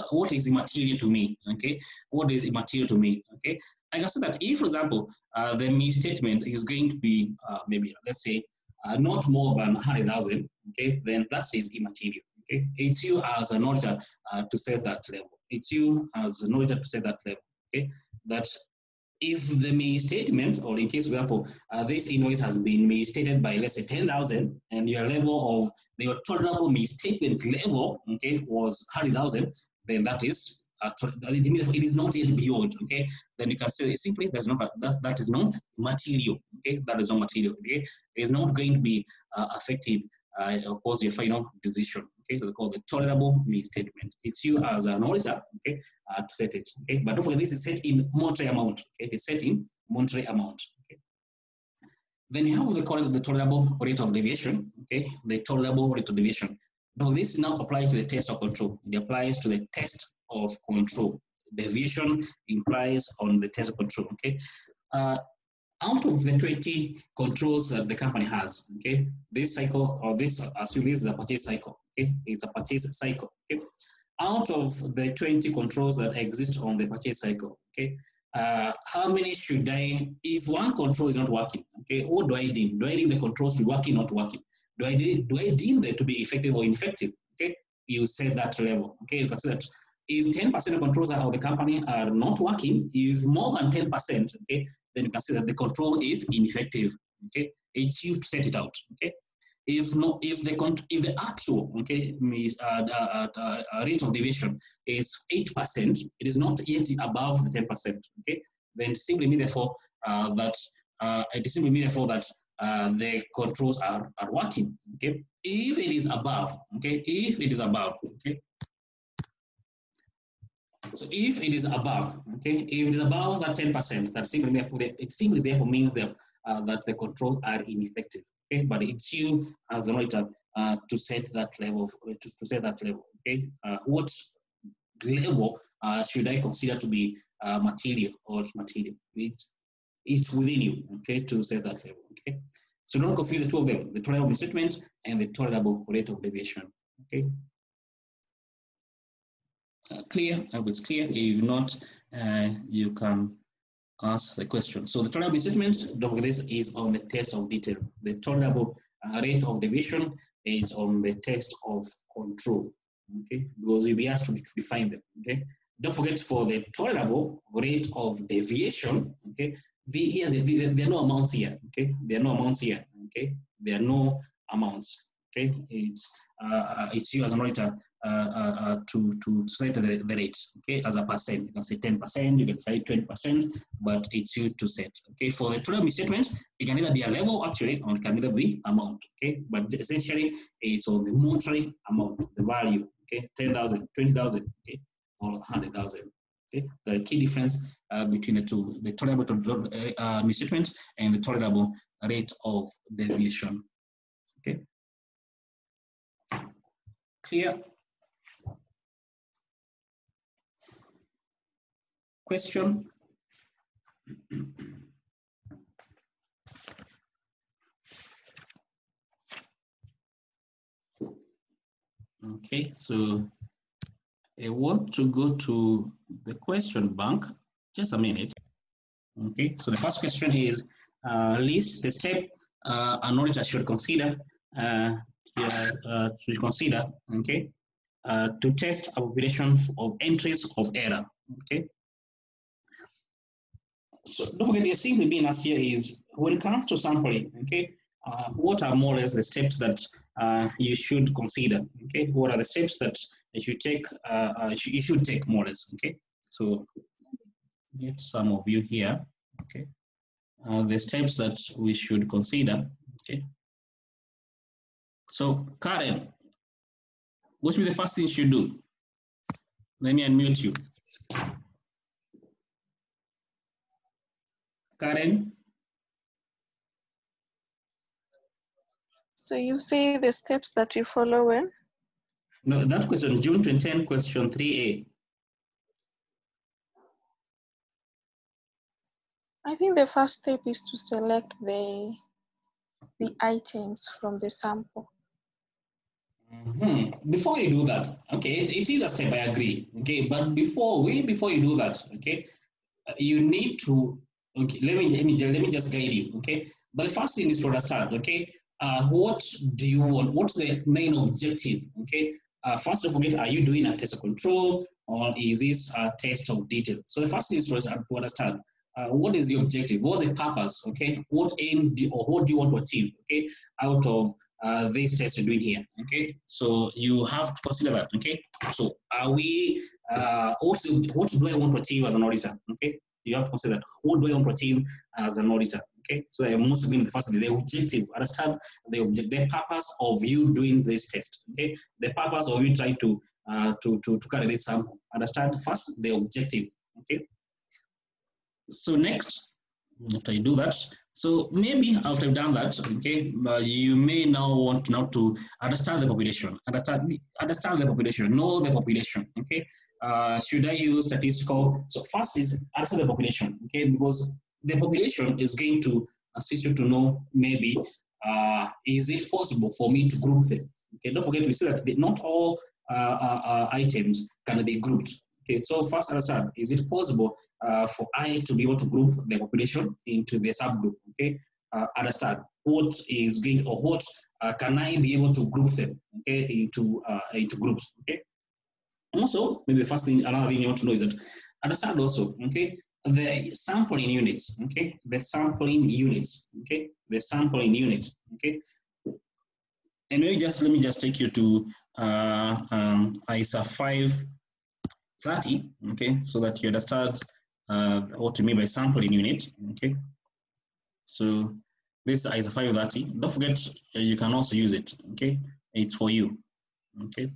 A: what is immaterial to me, okay, what is immaterial to me, okay. I can say that if, for example, the misstatement is going to be maybe, let's say, not more than 100,000, okay, then that is immaterial, okay. It's you as an auditor to set that level. It's you as an auditor to set that level, okay. That if the misstatement, or in case, for example, this invoice has been misstated by, let's say, 10,000, and your level of your tolerable misstatement level, okay, was 100,000, then that is it is not yet beyond. Okay, then you can say simply that is not material. Okay, that is not material. Okay, it is not going to be affected. Of course, your final decision. Okay, so they call the tolerable misstatement. It's you as an auditor, okay, to set it. Okay, but don't forget this is set in monetary amount. Okay, it's set in monetary amount. Okay. Then you have the tolerable rate of deviation. Okay, the tolerable rate of deviation. Now this now applies to the test of control. It applies to the test of control. Deviation implies on the test of control. Okay. Out of the 20 controls that the company has, okay, this cycle, or this, assume this is a purchase cycle, okay, it's a purchase cycle, okay. Out of the 20 controls that exist on the purchase cycle, okay, how many should I, if one control is not working, okay, what do I deem? Do I deem the controls to be working, not working? Do I deem them to be effective or ineffective? Okay, you set that level, okay, you can say that if 10% of controls of the company are not working, is more than 10%, okay, then you can say that the control is ineffective. Okay, it's you to set it out. Okay, if the actual, okay, rate of deviation is 8%, it is not yet above the 10%. Okay, then simply mean therefore that the controls are working. Okay, if it is above, okay, if it is above, okay. So if it is above, okay, if it is above that 10%, that simply therefore means that the controls are ineffective. Okay, but it's you as an auditor to set that level. To set that level. Okay, what level should I consider to be material or immaterial? It's within you. Okay, to set that level. Okay, so don't confuse the two of them: the tolerable misstatement and the tolerable rate of deviation. Okay. Clear? I hope it's clear. If not, you can ask the question. So the tolerable statement, don't forget this, is on the test of detail. The tolerable rate of deviation is on the test of control, okay? Because you'll be asked to define them, okay? Don't forget for the tolerable rate of deviation, okay? There are no amounts here, okay? There are no amounts here, okay? There are no amounts, okay? It's you as an auditor to set the rate, okay, as a percent. You can say 10%, you can say 20%, but it's you to set, okay? For the total misstatement, it can either be a level actually, or it can either be amount, okay? But essentially, it's on the monetary amount, the value, okay? 10,000, 20,000, okay, or 100,000. Okay, the key difference between the two, the tolerable misstatement and the tolerable rate of deviation. Okay, clear? Question? Okay, so I want to go to the question bank. Just a minute. Okay, so the first question is list the step an auditor should consider okay, to test a population of entries of error. Okay, so don't forget the simply being asked here is when it comes to sampling. Okay, what are more or less the steps that you should consider? Okay, what are the steps that you should take? You should take more or less. Okay, so get some of you here. Okay, the steps that we should consider. Okay, so Karen, what should be the first thing you should do? Let me unmute you. Karen?
H: So you say the steps that you follow when?
A: No, that question, June 2010, question 3A.
H: I think the first step is to select the items from the sample.
A: Before you do that, okay, it is a step, I agree, okay, but way before you do that, okay, you need to, okay, let me just guide you, okay, but the first thing is to understand, okay, what do you want? What's the main objective, okay? First, don't forget, are you doing a test of control or is this a test of detail? So the first thing is to understand what is the objective, what the purpose, okay? What aim or what do you want to achieve, okay, out of this test you're doing here, okay? So you have to consider that, okay? So are we, what do I want to achieve as an auditor, okay? You have to consider that. What do I want to achieve as an auditor? Okay, so I'm also going the first, the objective. Understand the purpose of you doing this test. Okay, the purpose of you trying to carry this sample. Understand first the objective. Okay. So next, after you do that, so maybe after you've done that, okay, you may now want to understand the population. Understand the population. Know the population. Okay. Should I use statistical? So first is understand the population. Okay, because the population is going to assist you to know maybe is it possible for me to group them? Okay, don't forget we say that not all items can be grouped. Okay, so first understand, is it possible for I to be able to group the population into the subgroup? Okay, understand what is going or what can I be able to group them? Okay, into groups. Okay. Also, maybe the first thing, another thing you want to know is that understand also, okay, the sampling units, okay, the sampling units, okay, the sampling unit, okay. And maybe let me just take you to ISA 530, okay, so that you understand what you mean by sampling unit, okay. So this is ISA 530. Don't forget, you can also use it, okay. It's for you, okay.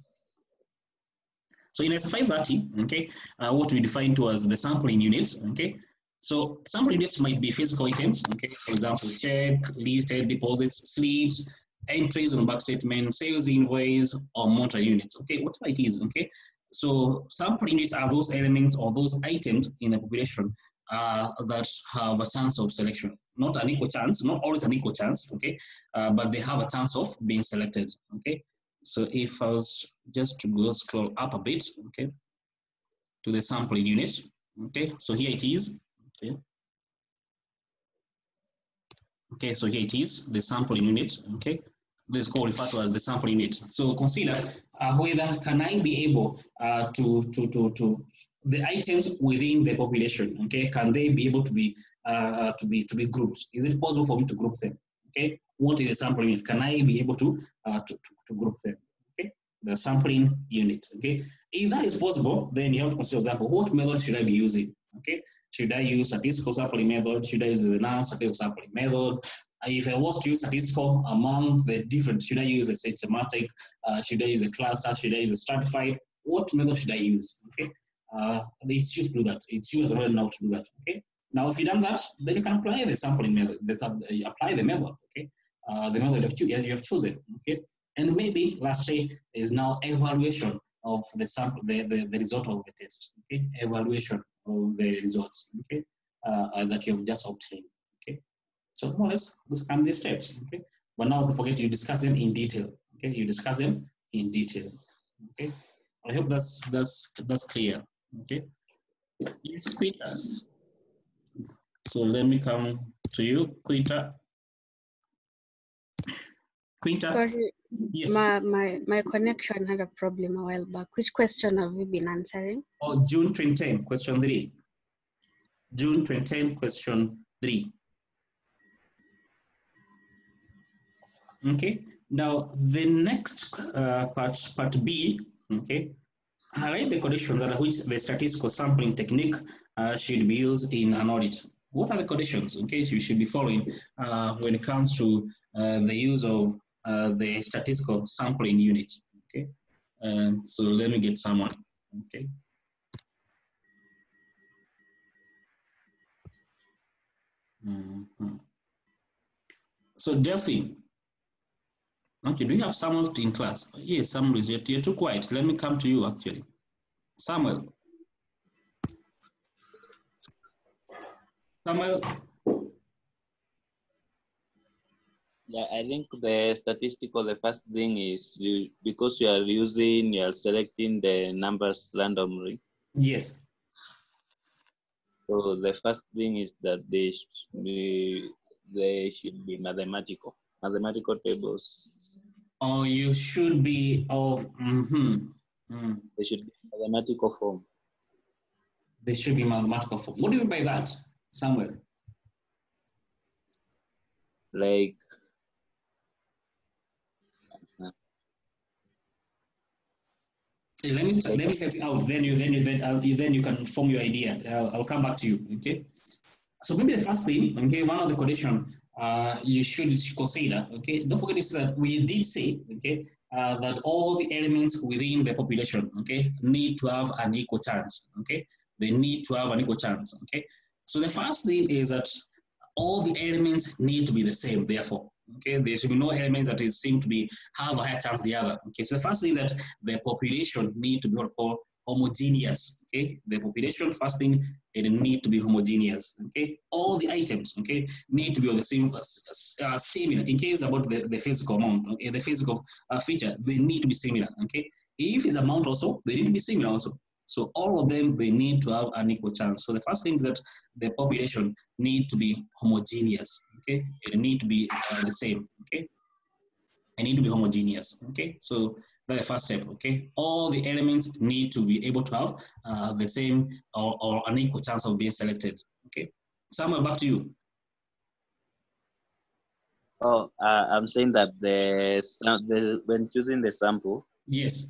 A: So in ISA 530, okay, what we define to as the sampling units, okay. So sampling units might be physical items, okay. For example, check, listed, deposits, slips, entries on bank statement, sales invoice, or monetary units, okay, whatever it is, okay. So sampling units are those elements or those items in the population that have a chance of selection. Not an equal chance, not always an equal chance, okay, but they have a chance of being selected, okay. So if I was just to go scroll up a bit, okay, to the sampling unit, okay, so here it is, okay. Okay, so here it is, the sampling unit. Okay, this is called referred to as the sample unit. So consider whether can I be able to the items within the population. Okay, can they be able to be grouped? Is it possible for me to group them? Okay, what is the sampling unit? Can I be able to group them? Okay, the sampling unit. Okay, if that is possible, then you have to consider, for example, what method should I be using? Okay, should I use statistical sampling method? Should I use the non-statistical sampling method? If I was to use statistical among the different, should I use a systematic? Should I use a cluster? Should I use a stratified? What method should I use? Okay, it's you to do that. It's you as well now to do that. Okay. Now, if you've done that, then you can apply the sampling method. You apply the method. Okay, the method you have chosen. Okay, and maybe lastly is now evaluation of the sample, the result of the test. Okay, evaluation of the results. Okay, that you have just obtained. Okay. So more or less, those can be the steps. Okay, but now don't forget you discuss them in detail. Okay, you discuss them in detail. Okay, I hope that's clear. Okay, yes, Quintas. So let me come to you, Quinta. Quinta.
E: Sorry,
A: yes.
E: my connection had a problem a while back. Which question have you been answering?
A: Oh, June 2010, question 3. June 2010, question 3. Okay, now the next part B, okay, highlight the conditions under which the statistical sampling technique should be used in an audit. What are the conditions, okay, you should be following when it comes to the use of the statistical sampling unit, okay? So let me get someone, okay? So Delphine, okay, do you have someone in class? Yes, Samuel is here. You're too quiet. Let me come to you actually. Samuel. Samuel.
C: Yeah, I think the statistical, the first thing is because you are selecting the numbers randomly.
A: Yes.
C: So the first thing is that they should be mathematical tables.
A: Oh, you should be,
C: They should be mathematical form.
A: They should be mathematical form. What do you mean by that, Samuel?
C: Like,
A: let me help you out. Then you can form your idea. I'll come back to you. Okay. So maybe the first thing, okay, one of the conditions you should consider, okay, don't forget is that we did say, okay, that all the elements within the population, okay, need to have an equal chance, okay, they need to have an equal chance, okay. So the first thing is that all the elements need to be the same, therefore, okay, there should be no elements that seem to be have a higher chance than the other, okay. So the first thing that the population need to be what called homogeneous, okay, the population first thing it need to be homogeneous, okay. All the items, okay, need to be of the same similar. In case about the physical amount, okay, the physical feature, they need to be similar, okay. If it's amount also, they need to be similar also. So all of them, they need to have an equal chance. So the first thing is that the population need to be homogeneous, okay. It need to be the same, okay. It need to be homogeneous, okay. So that's the first step, okay. All the elements need to be able to have the same or an equal chance of being selected, okay. Samuel, back to you.
C: Oh, I'm saying that when choosing the sample,
A: yes,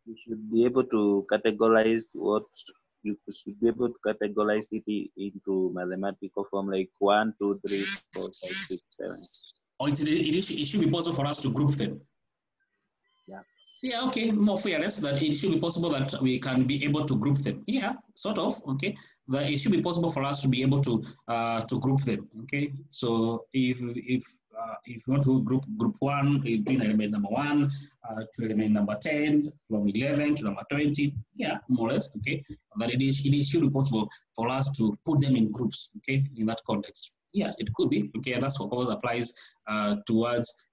C: you should be able to categorize it into mathematical form, like 1, 2, 3, 4, 5, 6, 7.
A: Or it should be possible for us to group them.
C: Yeah.
A: Yeah, okay, more fairness that it should be possible that we can be able to group them. Yeah, sort of, okay. But it should be possible for us to be able to group them, okay. So if you want to group 1 between element number 1 to element number 10, from 11 to number 20, yeah, more or less, okay. But it should be possible for us to put them in groups, okay, in that context. Yeah, it could be, okay, and that's of course applies towards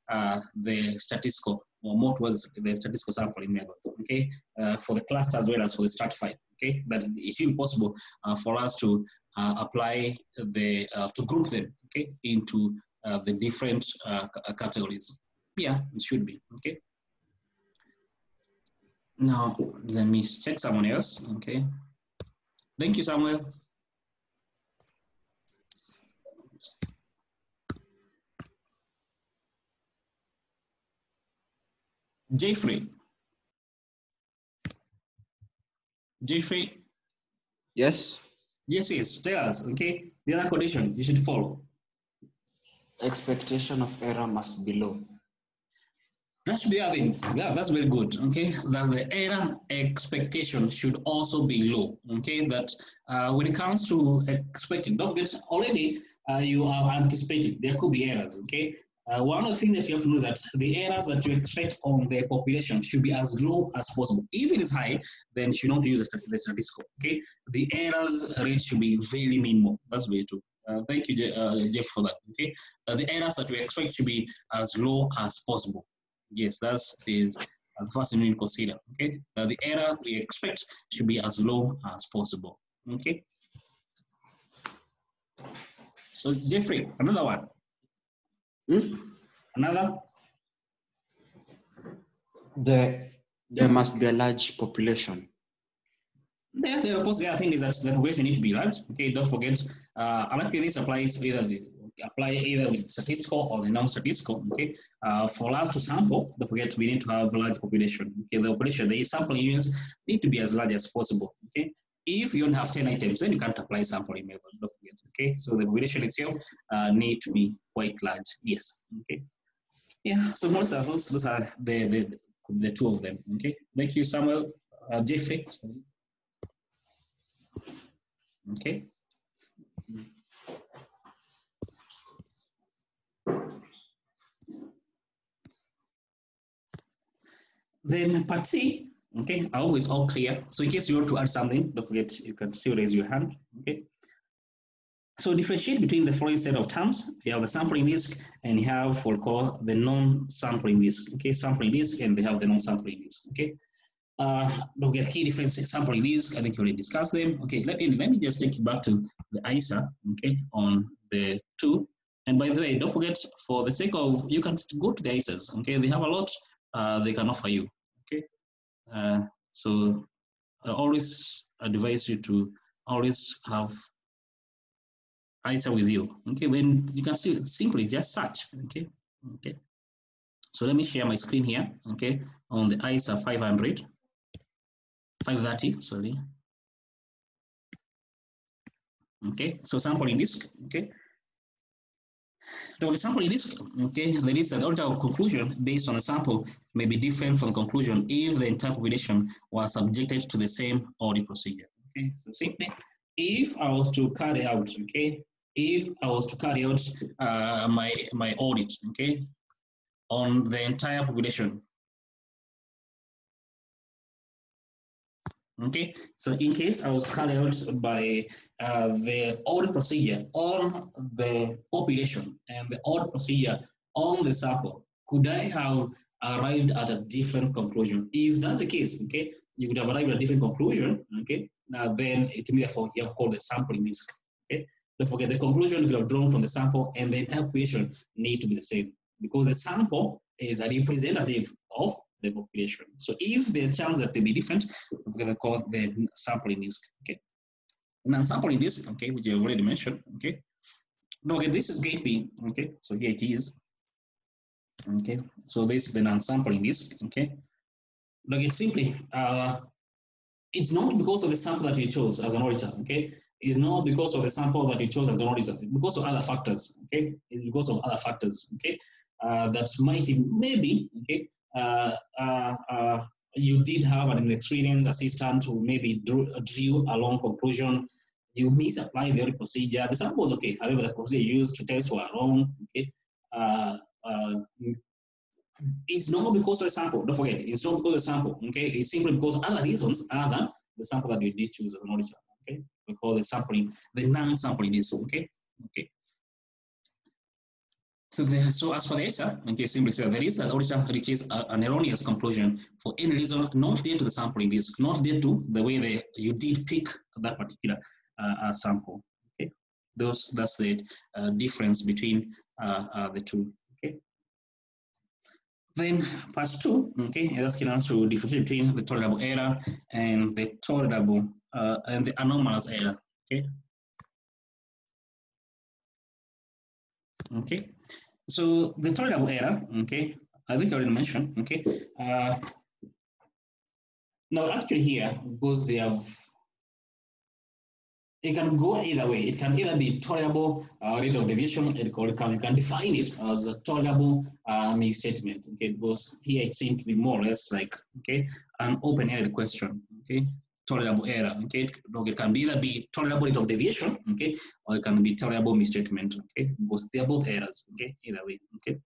A: the statistical, or more towards the statistical sampling method, okay, for the cluster as well as for the stratified, okay, that it should be possible for us to apply to group them, okay, into the different categories. Yeah, it should be, okay. Now, let me check someone else, okay. Thank you, Samuel. Jeffrey. Jeffrey.
I: Yes.
A: Yes, tell us, okay? The other condition you should follow.
I: Expectation of error must be low.
A: That should be having, yeah, that's very good, okay? That the error expectation should also be low, okay? That when it comes to expecting, don't forget, already you are anticipating, there could be errors, okay? One of the things that you have to know is that the errors that you expect on the population should be as low as possible. If it is high, then you should not use the statistical, okay? The errors rate should be very minimal. That's very true. Thank you, Jeff, for that, okay? The errors that we expect should be as low as possible. Yes, that is the first thing we need to consider, okay? The error we expect should be as low as possible, okay? So, Jeffrey, another one. Another?
I: There must be a large population.
A: The of course, the other thing is that the population need to be large. Okay, don't forget. Unless this applies either with statistical or the non-statistical. Okay, for us to sample, don't forget we need to have a large population. Okay, the population, the sample units need to be as large as possible. Okay, if you don't have 10 items, then you can't apply sampling method. Don't forget. Okay, so the population itself need to be quite large. Yes. Okay. Yeah. So those are the two of them. Okay. Thank you, Samuel. Jeffrey. Okay. Then part C, okay, I hope it's all clear. So in case you want to add something, don't forget you can still raise your hand, okay. So differentiate between the following set of terms. You have the sampling risk and you have what we call the non-sampling risk, okay, sampling risk and they have the non-sampling risk, okay. Don't forget key difference sampling risk, I think you already discussed them. Okay, let me just take you back to the ISA, okay, on the two. And by the way, don't forget, for the sake of, you can go to the ISAs, okay, they have a lot they can offer you, okay. So I always advise you to always have ISA with you, okay. When you can see, simply just search, okay. Okay. So let me share my screen here, okay, on the ISA 530, sorry. Okay, so sampling risk, okay. The sampling risk, okay, the risk that the original conclusion based on a sample may be different from the conclusion if the entire population was subjected to the same audit procedure. Okay, so simply, if I was to carry out, okay, if I was to carry out my audit, okay, on the entire population. Okay, so in case I was carried out by the audit procedure on the population and the audit procedure on the sample, could I have arrived at a different conclusion? If that's the case, okay, you could have arrived at a different conclusion, okay, then it means therefore you have called the sampling risk, okay. Don't forget the conclusion you have drawn from the sample and the entire population need to be the same because the sample is a representative of the population. So if there's a chance that they be different, we're going to call the sampling risk. Okay. Non-sampling risk, okay, which I already mentioned. Okay. Now, okay, this is gate B. Okay. So here it is. Okay. So this is the non-sampling risk. Okay. Look, it's simply it's not because of the sample that you chose as an auditor. Okay. It's not because of the sample that you chose as an auditor. It's because of other factors. Okay. It's because of other factors. Okay. That might maybe okay. You did have an experienced assistant who maybe drew a long conclusion. You misapplied the audit procedure. The sample was okay. However, the procedure used to test were wrong. Okay. It's not because of the sample. Don't forget, it's not because of the sample. Okay. It's simply because other reasons other than the sample that you did choose as an auditor. Okay. We call the sampling, the non-sampling risk. Okay. Okay. So as for the ISA, okay, simply say there is that auditor reaches an erroneous conclusion for any reason not due to the sampling risk, not due to the way you did pick that particular sample. Okay. That's the difference between the two. Okay. Then part 2, okay, is asking us to differentiate between the tolerable error and the tolerable and the anomalous error. Okay. Okay. So the tolerable error, okay, I think I already mentioned, okay. Now actually here, because they have, it can go either way. It can either be tolerable rate of deviation, you can define it as a tolerable misstatement, okay, because here it seems to be more or less like, okay, an open-ended question, okay, tolerable error, okay, it can either be tolerable rate of deviation, okay, or it can be tolerable misstatement, okay, because they are both errors, okay, either way, okay.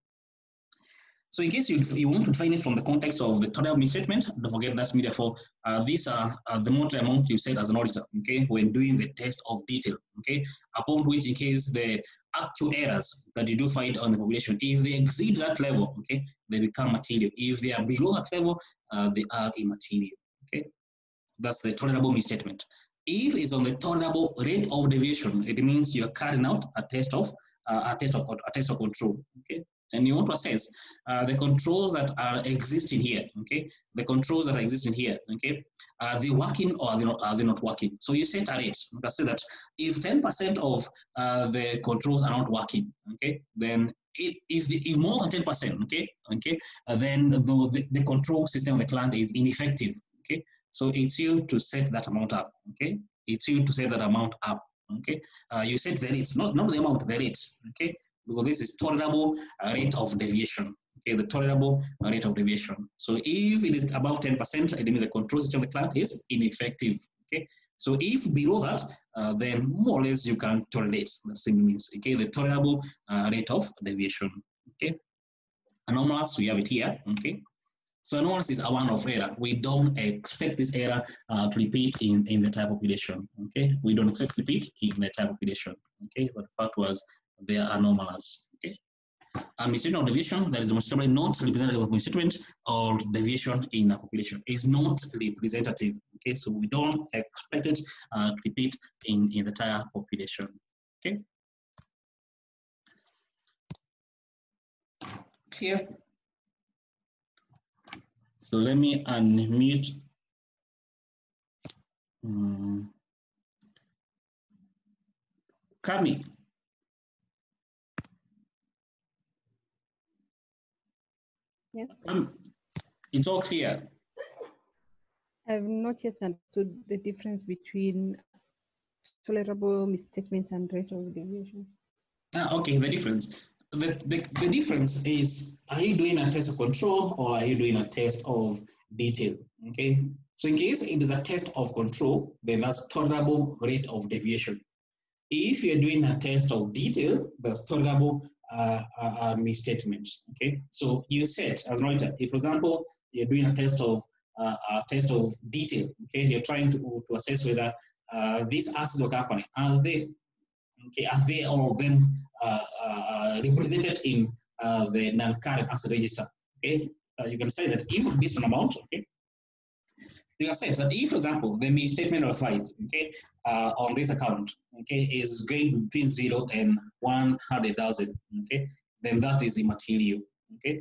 A: So in case you want to define it from the context of the total misstatement, don't forget that's me. Therefore, these are the monetary amount you set as an auditor, okay, when doing the test of detail, okay, upon which in case the actual errors that you do find on the population, if they exceed that level, okay, they become material. If they are below that level, they are immaterial, okay. That's the tolerable misstatement. If it's on the tolerable rate of deviation, it means you're carrying out a test of control, okay. And you want to assess the controls that are existing here, okay? The controls that are existing here, okay? Are they working or are they not working? So you set a rate. You can say that if 10% of the controls are not working, okay, then if more than 10%, okay, then the control system of the client is ineffective, okay? So it's you to set that amount up, okay? It's you to set that amount up, okay? You set the rate, not the amount, the rate, okay? Because this is tolerable rate of deviation, okay? The tolerable rate of deviation. So if it is above 10%, it means the control system of the client is ineffective, okay? So if below that, then more or less you can tolerate. That simply means, okay, the tolerable rate of deviation, okay? Anomalous, we have it here, okay? So anomalous is a one-off error. We don't expect this error to repeat in the entire population, okay? We don't expect to repeat in the entire population, okay? But the fact was they are anomalous, okay? A misstatement or deviation that is demonstrably not representative of misstatement or deviation in a population is not representative, okay? So we don't expect it to repeat in the entire population, okay? Here. So let me unmute. Kami.
F: Yes.
A: It's all clear.
F: I've not yet understood the difference between tolerable misstatement and rate of deviation.
A: Okay, the difference. The difference is, are you doing a test of control or are you doing a test of detail? Okay, so in case it is a test of control, then that's tolerable rate of deviation. If you're doing a test of detail, that's tolerable misstatement. Okay, so you set as an auditor, if for example you're doing a test of detail, okay, you're trying to assess whether these assets of company are they all of them represented in the non-current asset register? Okay, you can say that if based on amount, okay, you can say that if, for example, the misstatement of right, okay, on this account, okay, is going between 0 and 100,000, okay, then that is immaterial, okay.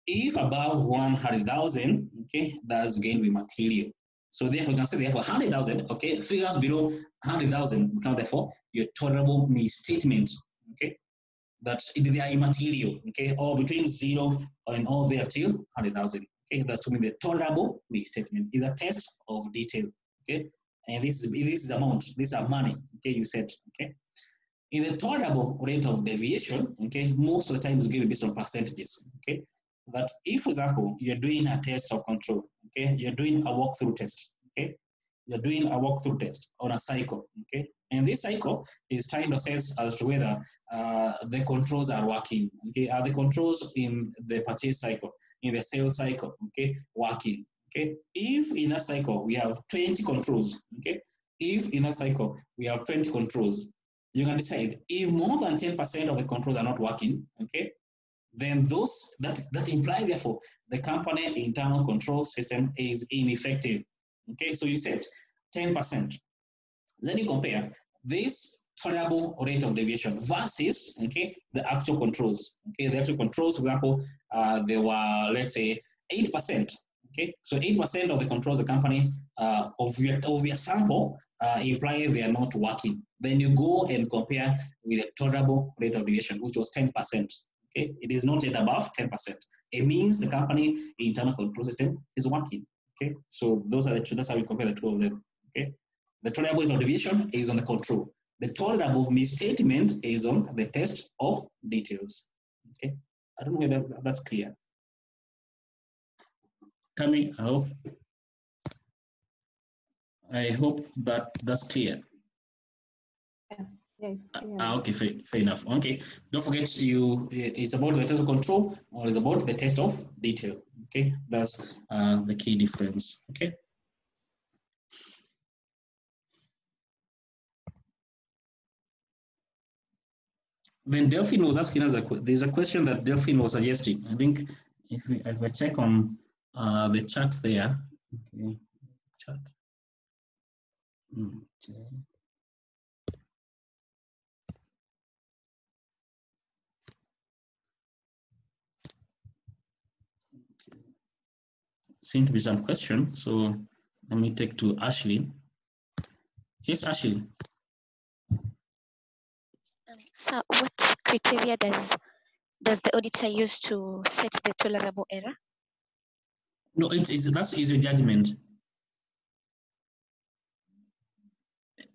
A: If above 100,000, okay, that's going to be material. So therefore, you can say therefore 100,000, okay, figures below 100,000 become therefore your tolerable misstatement, okay, that they are immaterial, okay, or between 0 and all the way till 100,000. Okay, that's to me the tolerable misstatement is a test of detail, okay, and this is amount, these are money, okay, you said, okay. In the tolerable rate of deviation, okay, most of the time it's going to be based on percentages, okay. That if, for example, you're doing a test of control, okay, you're doing a walkthrough test, okay, you're doing a walkthrough test on a cycle, okay, and this cycle is trying to assess as to whether the controls are working, okay, are the controls in the purchase cycle, in the sales cycle, okay, working, okay. If in that cycle we have 20 controls, okay, if in that cycle we have 20 controls, you can decide if more than 10% of the controls are not working, okay, then those that imply therefore the company internal control system is ineffective, okay. So you said 10%, then you compare this tolerable rate of deviation versus, okay, the actual controls. Okay, the actual controls, for example, they were, let's say, 8%. Okay, so 8% of the controls the company of your sample imply they are not working. Then you go and compare with the tolerable rate of deviation, which was 10%. Okay, it is not yet above 10%. It means the company internal control system is working. Okay, so those are the two. That's how we compare the two of them. Okay, the tolerable rate of deviation is on the control. The tolerable misstatement is on the test of details. Okay, I don't know whether that's clear. Coming, I hope that that's clear.
F: Yes.
A: Okay, fair enough. Okay, don't forget it's about the test of control or it's about the test of detail. Okay, that's the key difference. Okay. Then Delphine was asking us there's a question that Delphine was suggesting. I think if we check on the chart there, okay, chart. Okay. Seem to be some question, so let me take to Ashley. Yes, Ashley.
D: So what criteria does the auditor use to set the tolerable error?
A: No, that's your judgment.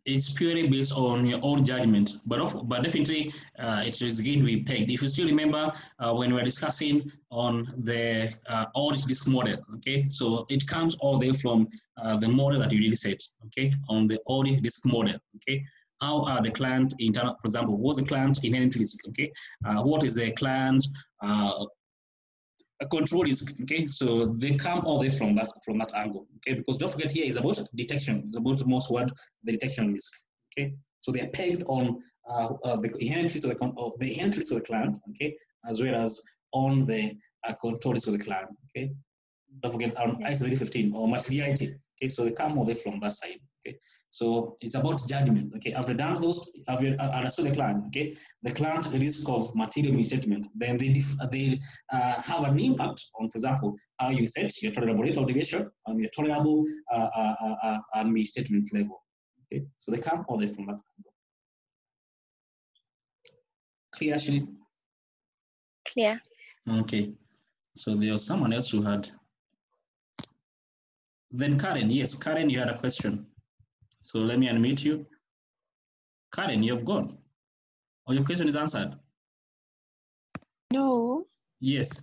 A: It's purely based on your own judgment, but definitely it is going to be pegged. If you still remember when we were discussing on the audit disk model, okay, so it comes all the way from the model that you really set, okay, on the audit disk model, okay. How are the client internal, for example, what's the client inherent risk, okay? What is the client a control risk, okay? So they come all the way from that angle, okay? Because don't forget here is about detection. It's about most word the detection risk, okay? So they are pegged on the inherent risk of the client, okay, as well as on the control risk of the client, okay? Don't forget ISO 315 or materiality, okay? So they come all the way from that side, okay? So it's about judgment, okay? After done those, after understood the client, okay? The client risk of material misstatement, then they have an impact on, for example, how you set your tolerable rate of deviation and your tolerable misstatement level, okay? So they come all the way from that. Clear, Ashley?
D: Clear.
A: Okay. So there was someone else who had. Then Karen, yes, Karen, you had a question. So let me unmute you. Karen, you've gone. Or your question is answered?
H: No.
A: Yes.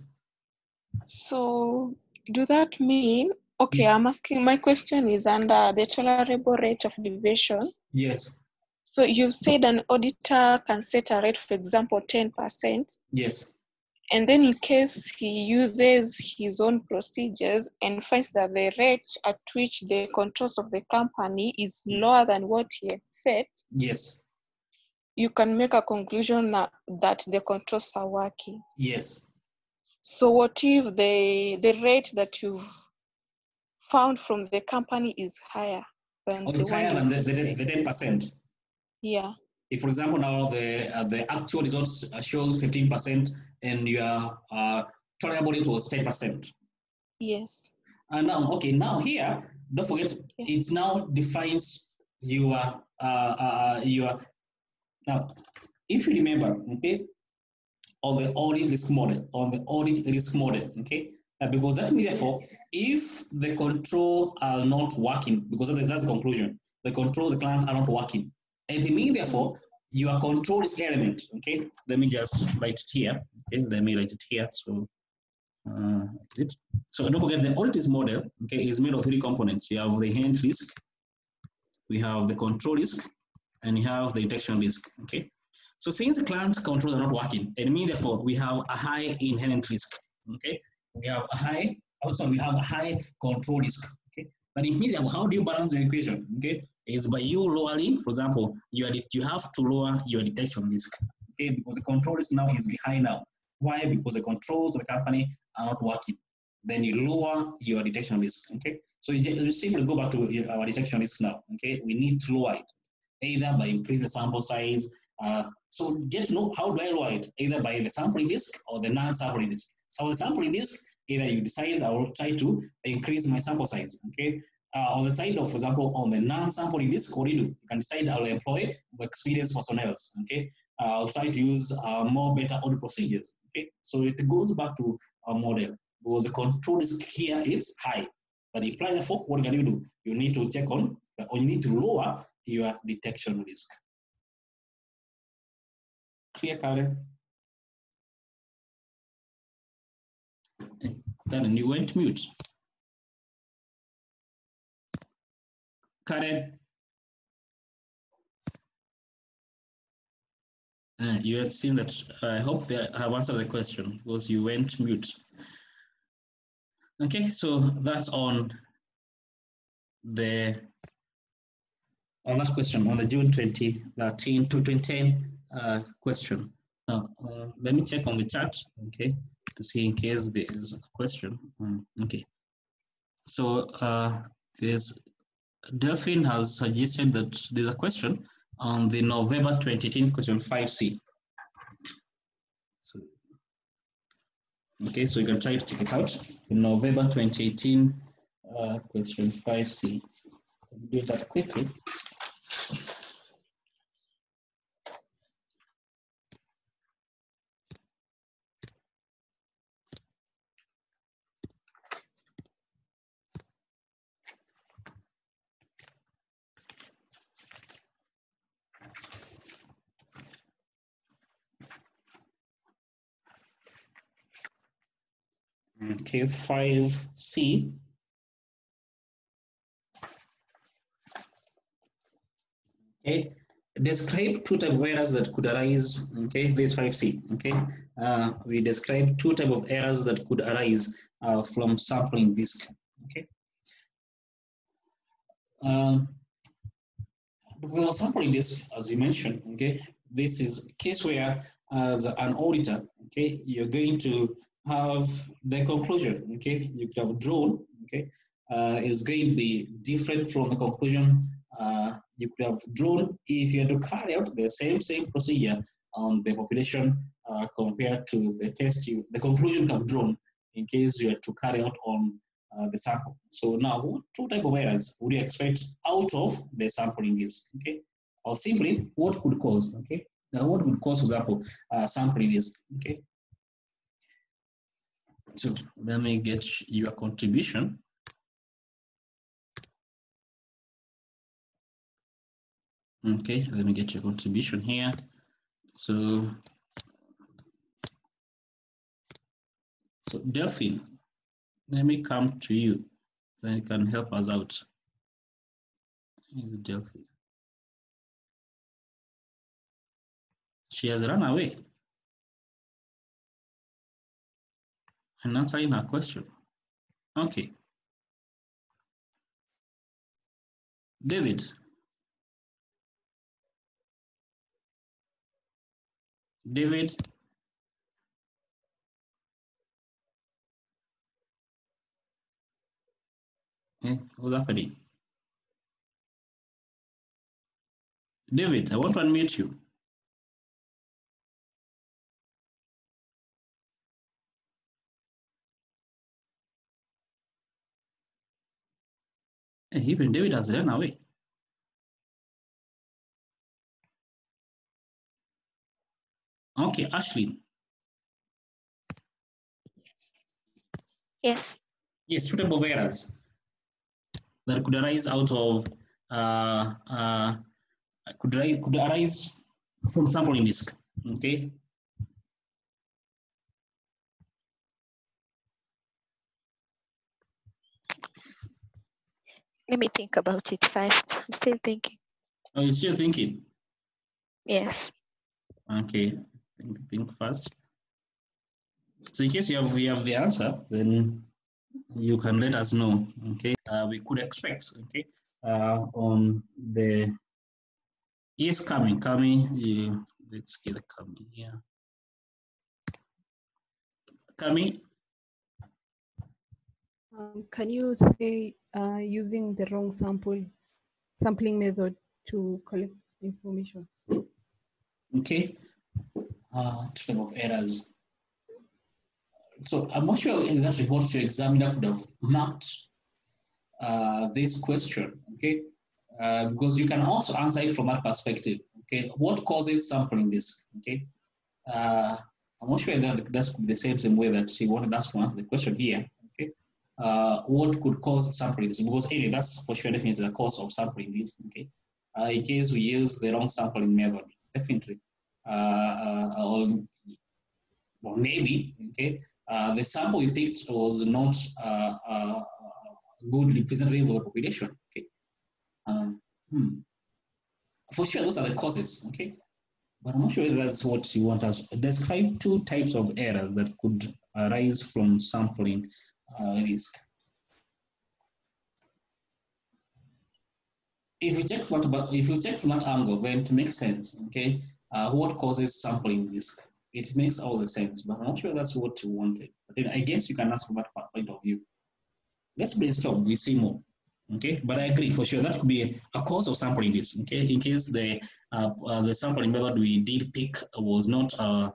H: So do that mean, okay, I'm asking, my question is under the tolerable rate of deviation.
A: Yes.
H: So you said an auditor can set a rate, for example, 10%.
A: Yes.
H: And then in case he uses his own procedures and finds that the rate at which the controls of the company is lower than what he had set,
A: yes,
H: you can make a conclusion that the controls are working.
A: Yes.
H: So what if the rate that you've found from the company is higher than
A: it's higher than the 10%?
H: Yeah.
A: If, for example, now the actual results shows 15% and your tolerable rate was 10%.
H: Yes.
A: And now, okay, now here, don't forget, it now defines your now, if you remember, okay, on the audit risk model, okay, because that means therefore, if the control are not working, because that's the conclusion, the control, the client are not working, and it means therefore your control risk element, okay, let me just write it here, okay, let me write it here, so so don't forget the audit risk model, okay, is made of 3 components. You have the inherent risk, we have the control risk, and you have the detection risk, okay. So since the client controls are not working, it means therefore we have a high inherent risk, okay. We have a high, also we have a high control risk, okay. But it means how do you balance the equation, okay? Is by you lowering, for example, you have to lower your detection risk, okay, because the control risk now is high now. Why? Because the controls of the company are not working. Then you lower your detection risk, okay? So you simply go back to our detection risk now, okay? We need to lower it. either by increasing the sample size. So get to know how do I lower it, either by the sampling disk or the non-sampling disk. So the sampling disk, either you decide I will try to increase my sample size, okay? On the side of, for example, on the non-sampling disk, what do? You can decide I'll employ experienced personnel, okay? I'll try to use more better audit procedures, okay? So it goes back to our model, because the control risk here is high. But imply therefore, what can you do? You need to check on, or you need to lower your detection risk. Clear, Karen? Karen, you went mute. Karen? You have seen that. I hope they have answered the question because you went mute. Okay, so that's on that question, on the June 2013 to 2010 question. Now, let me check on the chat, okay, to see in case there is a question. Okay, so there's Delphine has suggested that there's a question on the November 2018 question 5C. So, okay, so you can try to check it out. In November 2018 question 5C. Do that quickly. Okay, 5C. Okay, describe two types of errors that could arise. Okay, this 5C. Okay, we describe two types of errors that could arise from sampling disk. Okay, well, sampling disk, as you mentioned. Okay, this is a case where, as an auditor, okay, you're going to have the conclusion. Okay, you could have drawn. Okay, is going to be different from the conclusion you could have drawn if you had to carry out the same procedure on the population compared to the test the conclusion you have drawn in case you had to carry out on the sample. So now, what two type of errors would you expect out of the sampling is? Okay, or simply what could cause? Okay, now what would cause, for example, sampling is? Okay, so let me get your contribution. Okay, let me get your contribution here. So Delphine, let me come to you, then you can help us out. Delphine. She has run away. I'm answering her question. Okay. David. David. What's happening? David, I want to unmute you. Even David has run away. Okay, Ashley.
D: Yes.
A: Yes, suitable errors that could arise out of could arise from sampling disk. Okay.
D: Let me think about it first. I'm still thinking.
A: Oh, you're still thinking?
D: Yes.
A: Okay, think first. So in case you have the answer, then you can let us know. Okay, we could expect. Okay, on the yes, coming. Let's get coming here. Coming.
F: Can you say using the wrong sampling method to collect information.
A: Okay, type of errors. So I'm not sure exactly what your examiner could have marked this question, okay? Because you can also answer it from that perspective, okay? What causes sampling disk, okay? I'm not sure that that's the same way that she wanted us to answer the question here, okay? What could cause sampling disk? Because anyway, that's for sure definitely the cause of sampling disk, okay? In case we use the wrong sampling method, definitely. Or maybe, okay, the sample we picked was not good representative of the population, okay? For sure, those are the causes, okay? But I'm not sure that's what you want us to describe. Two types of errors that could arise from sampling risk. If you check from that angle, then it makes sense, okay? What causes sampling risk? It makes all the sense, but I'm not sure that's what you wanted. But then I guess you can ask from that point of view. Let's brainstorm, we see more. Okay, but I agree for sure that could be a cause of sampling this. Okay, in case the sampling method we did pick was not the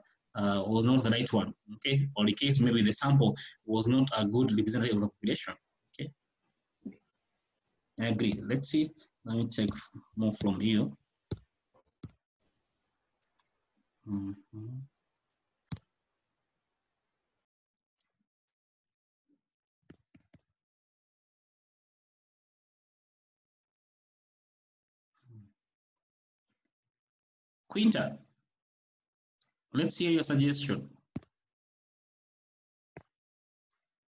A: right one. Okay, or in case maybe the sample was not a good representative of the population. Okay, I agree. Let's see. Let me check more from you. Quinta, let's hear your suggestion.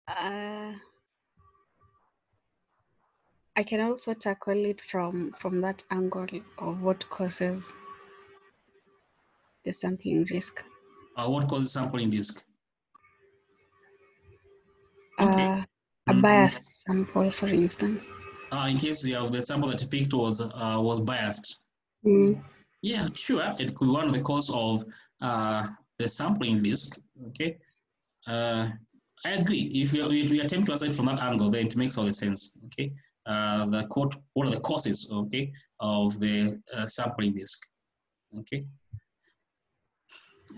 E: I can also tackle it from that angle of what causes the sampling risk.
A: What causes sampling risk? Okay.
E: A biased sample, for instance.
A: In case you have the sample that you picked was biased. Yeah, sure. It could be one of the cause of the sampling risk. Okay. I agree. If you attempt to answer it from that angle, then it makes all the sense. Okay. What are the causes? Okay, of the sampling risk. Okay.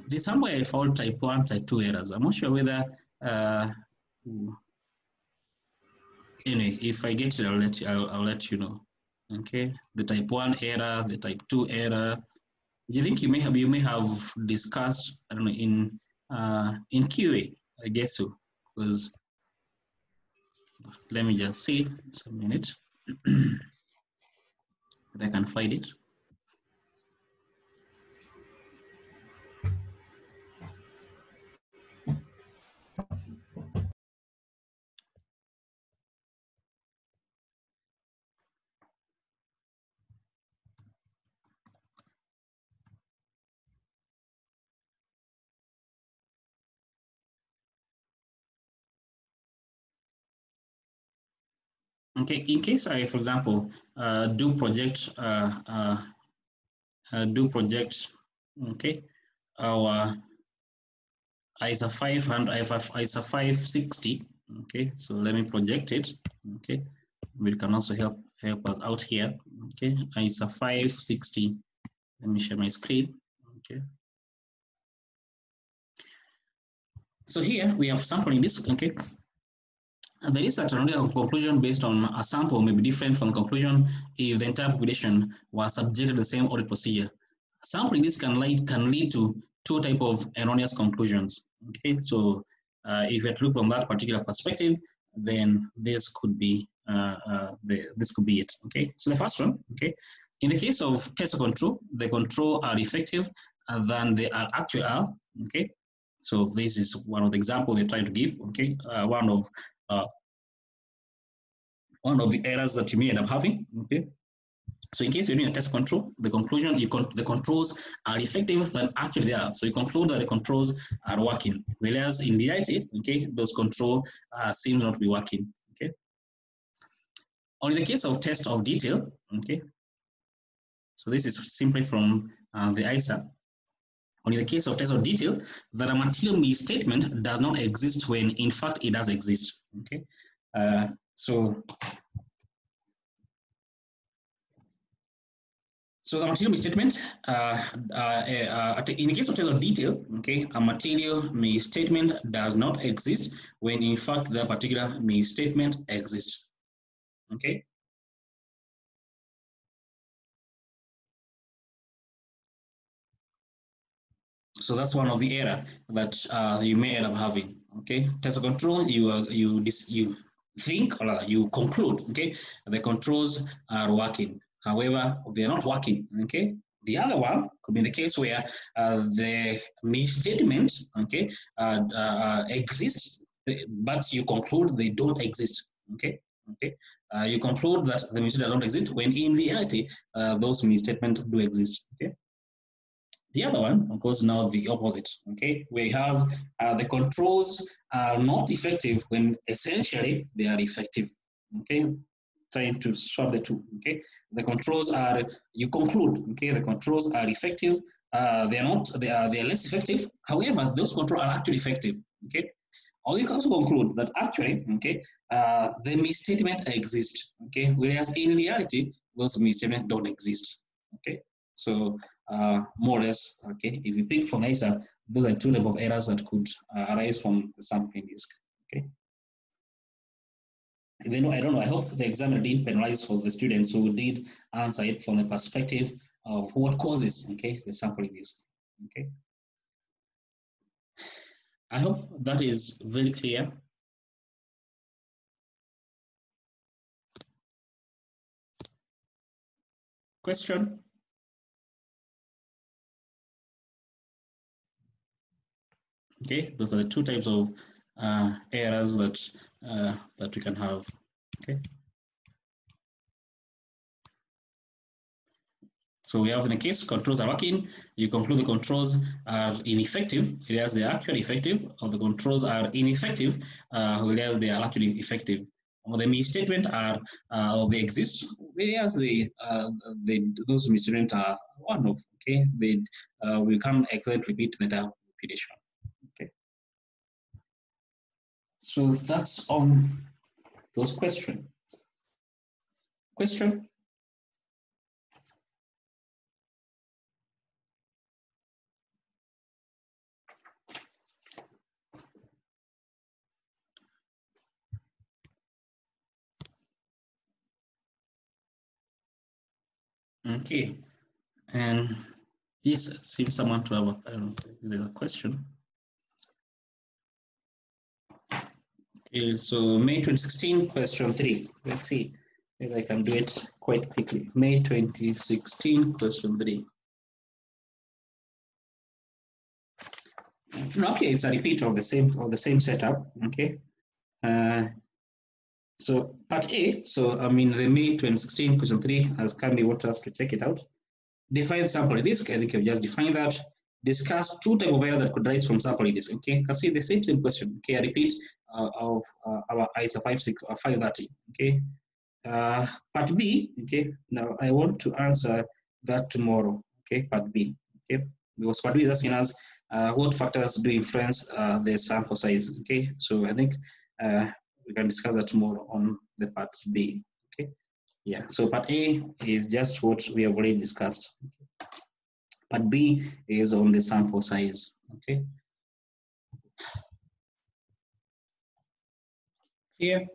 A: There's somewhere I found type 1, type 2 errors. I'm not sure whether. Anyway, if I get it, I'll let you know. Okay, the type 1 error, the type 2 error. Do you think you may have discussed, I don't know, in QA? I guess so, because let me just see. Just a minute. If I can find it. Okay, in case I, for example, do project, okay, our ISA 500, ISA 560, okay, so let me project it, okay, we can also help us out here, okay, ISA 560, let me share my screen, okay. So here we have sampling this, okay. The research and conclusion based on a sample may be different from the conclusion if the entire population was subjected to the same audit procedure. Sampling this can lead to two types of erroneous conclusions. Okay, so if you look from that particular perspective, then this could be it. Okay, so the first one, okay, in the case of test control, the control are effective than they are actual. Okay, so this is one of the examples they try to give. Okay, one of the errors that you may end up having. Okay, so in case you're doing a test control, the conclusion the controls are effective than actually they are. So you conclude that the controls are working, whereas in reality, okay, those control seems not to be working. Okay, or in the case of test of detail, okay, so this is simply from the ISA. Or in the case of test of detail, that a material misstatement does not exist when in fact it does exist. Okay, so So the material misstatement, in the case of table of detail, okay, a material misstatement does not exist when in fact the particular misstatement exists. Okay. So that's one of the error that you may end up having. Okay, test of control, you think or you conclude, okay, the controls are working. However, they are not working. Okay. The other one could be the case where the misstatement, okay, exists, but you conclude they don't exist. Okay. Okay. You conclude that the misstatement don't exist when in reality those misstatements do exist. Okay. The other one, of course, now the opposite, okay? We have the controls are not effective when essentially they are effective, okay? Trying to swap the two, okay? The controls are, you conclude, okay? The controls are effective. They are less effective. However, those controls are actually effective, okay? Or you can also conclude that actually, okay, the misstatement exists, okay? Whereas in reality, those misstatements don't exist, okay? So more or less, okay, if you pick from ISA, those are two types of errors that could arise from the sampling disk, okay? Even though I don't know, I hope the examiner didn't penalize for the students who did answer it from the perspective of what causes, okay, the sampling disk, okay? I hope that is very clear. Question? Okay, those are the two types of errors that we can have. Okay. So we have in the case controls are working, you conclude the controls are ineffective, whereas they are actually effective, or the controls are ineffective, whereas they are actually effective. Or the misstatement are, or they exist, whereas those misstatements are one of, okay, we can't exactly repeat the entire repetition. Okay. So that's on those questions. Question? Okay, and yes, seems someone to have a question. Okay, so May 2016, question 3. Let's see if I can do it quite quickly. May 2016, question 3. Okay, it's a repeat of the same setup. Okay. So part A, so I mean the May 2016 question 3, as Candy wants us to check it out. Define sample disk. I think you've just defined that. Discuss two types of errors that could rise from sample disk. Okay, you can see the same question. Okay, a repeat of our ISA 530. Okay, part B. Okay, now I want to answer that tomorrow. Okay, part B. Okay, because part B is asking us what factors do influence the sample size. Okay, so I think we can discuss that tomorrow on the part B. Okay. Yeah, so part A is just what we have already discussed. Okay. Part B is on the sample size. Okay. Here.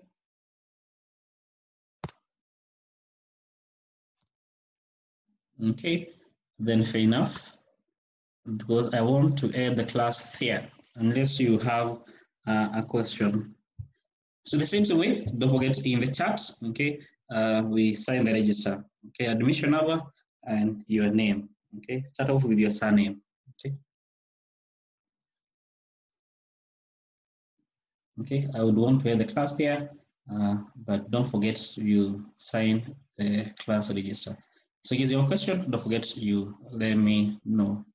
A: Okay, then fair enough, because I want to add the class here, unless you have a question. So the same way, don't forget in the chat, okay, we sign the register. Okay, admission number and your name. Okay, start off with your surname. Okay. Okay, I would want to add the class there, but don't forget you sign the class register. So here's your question. Don't forget you let me know.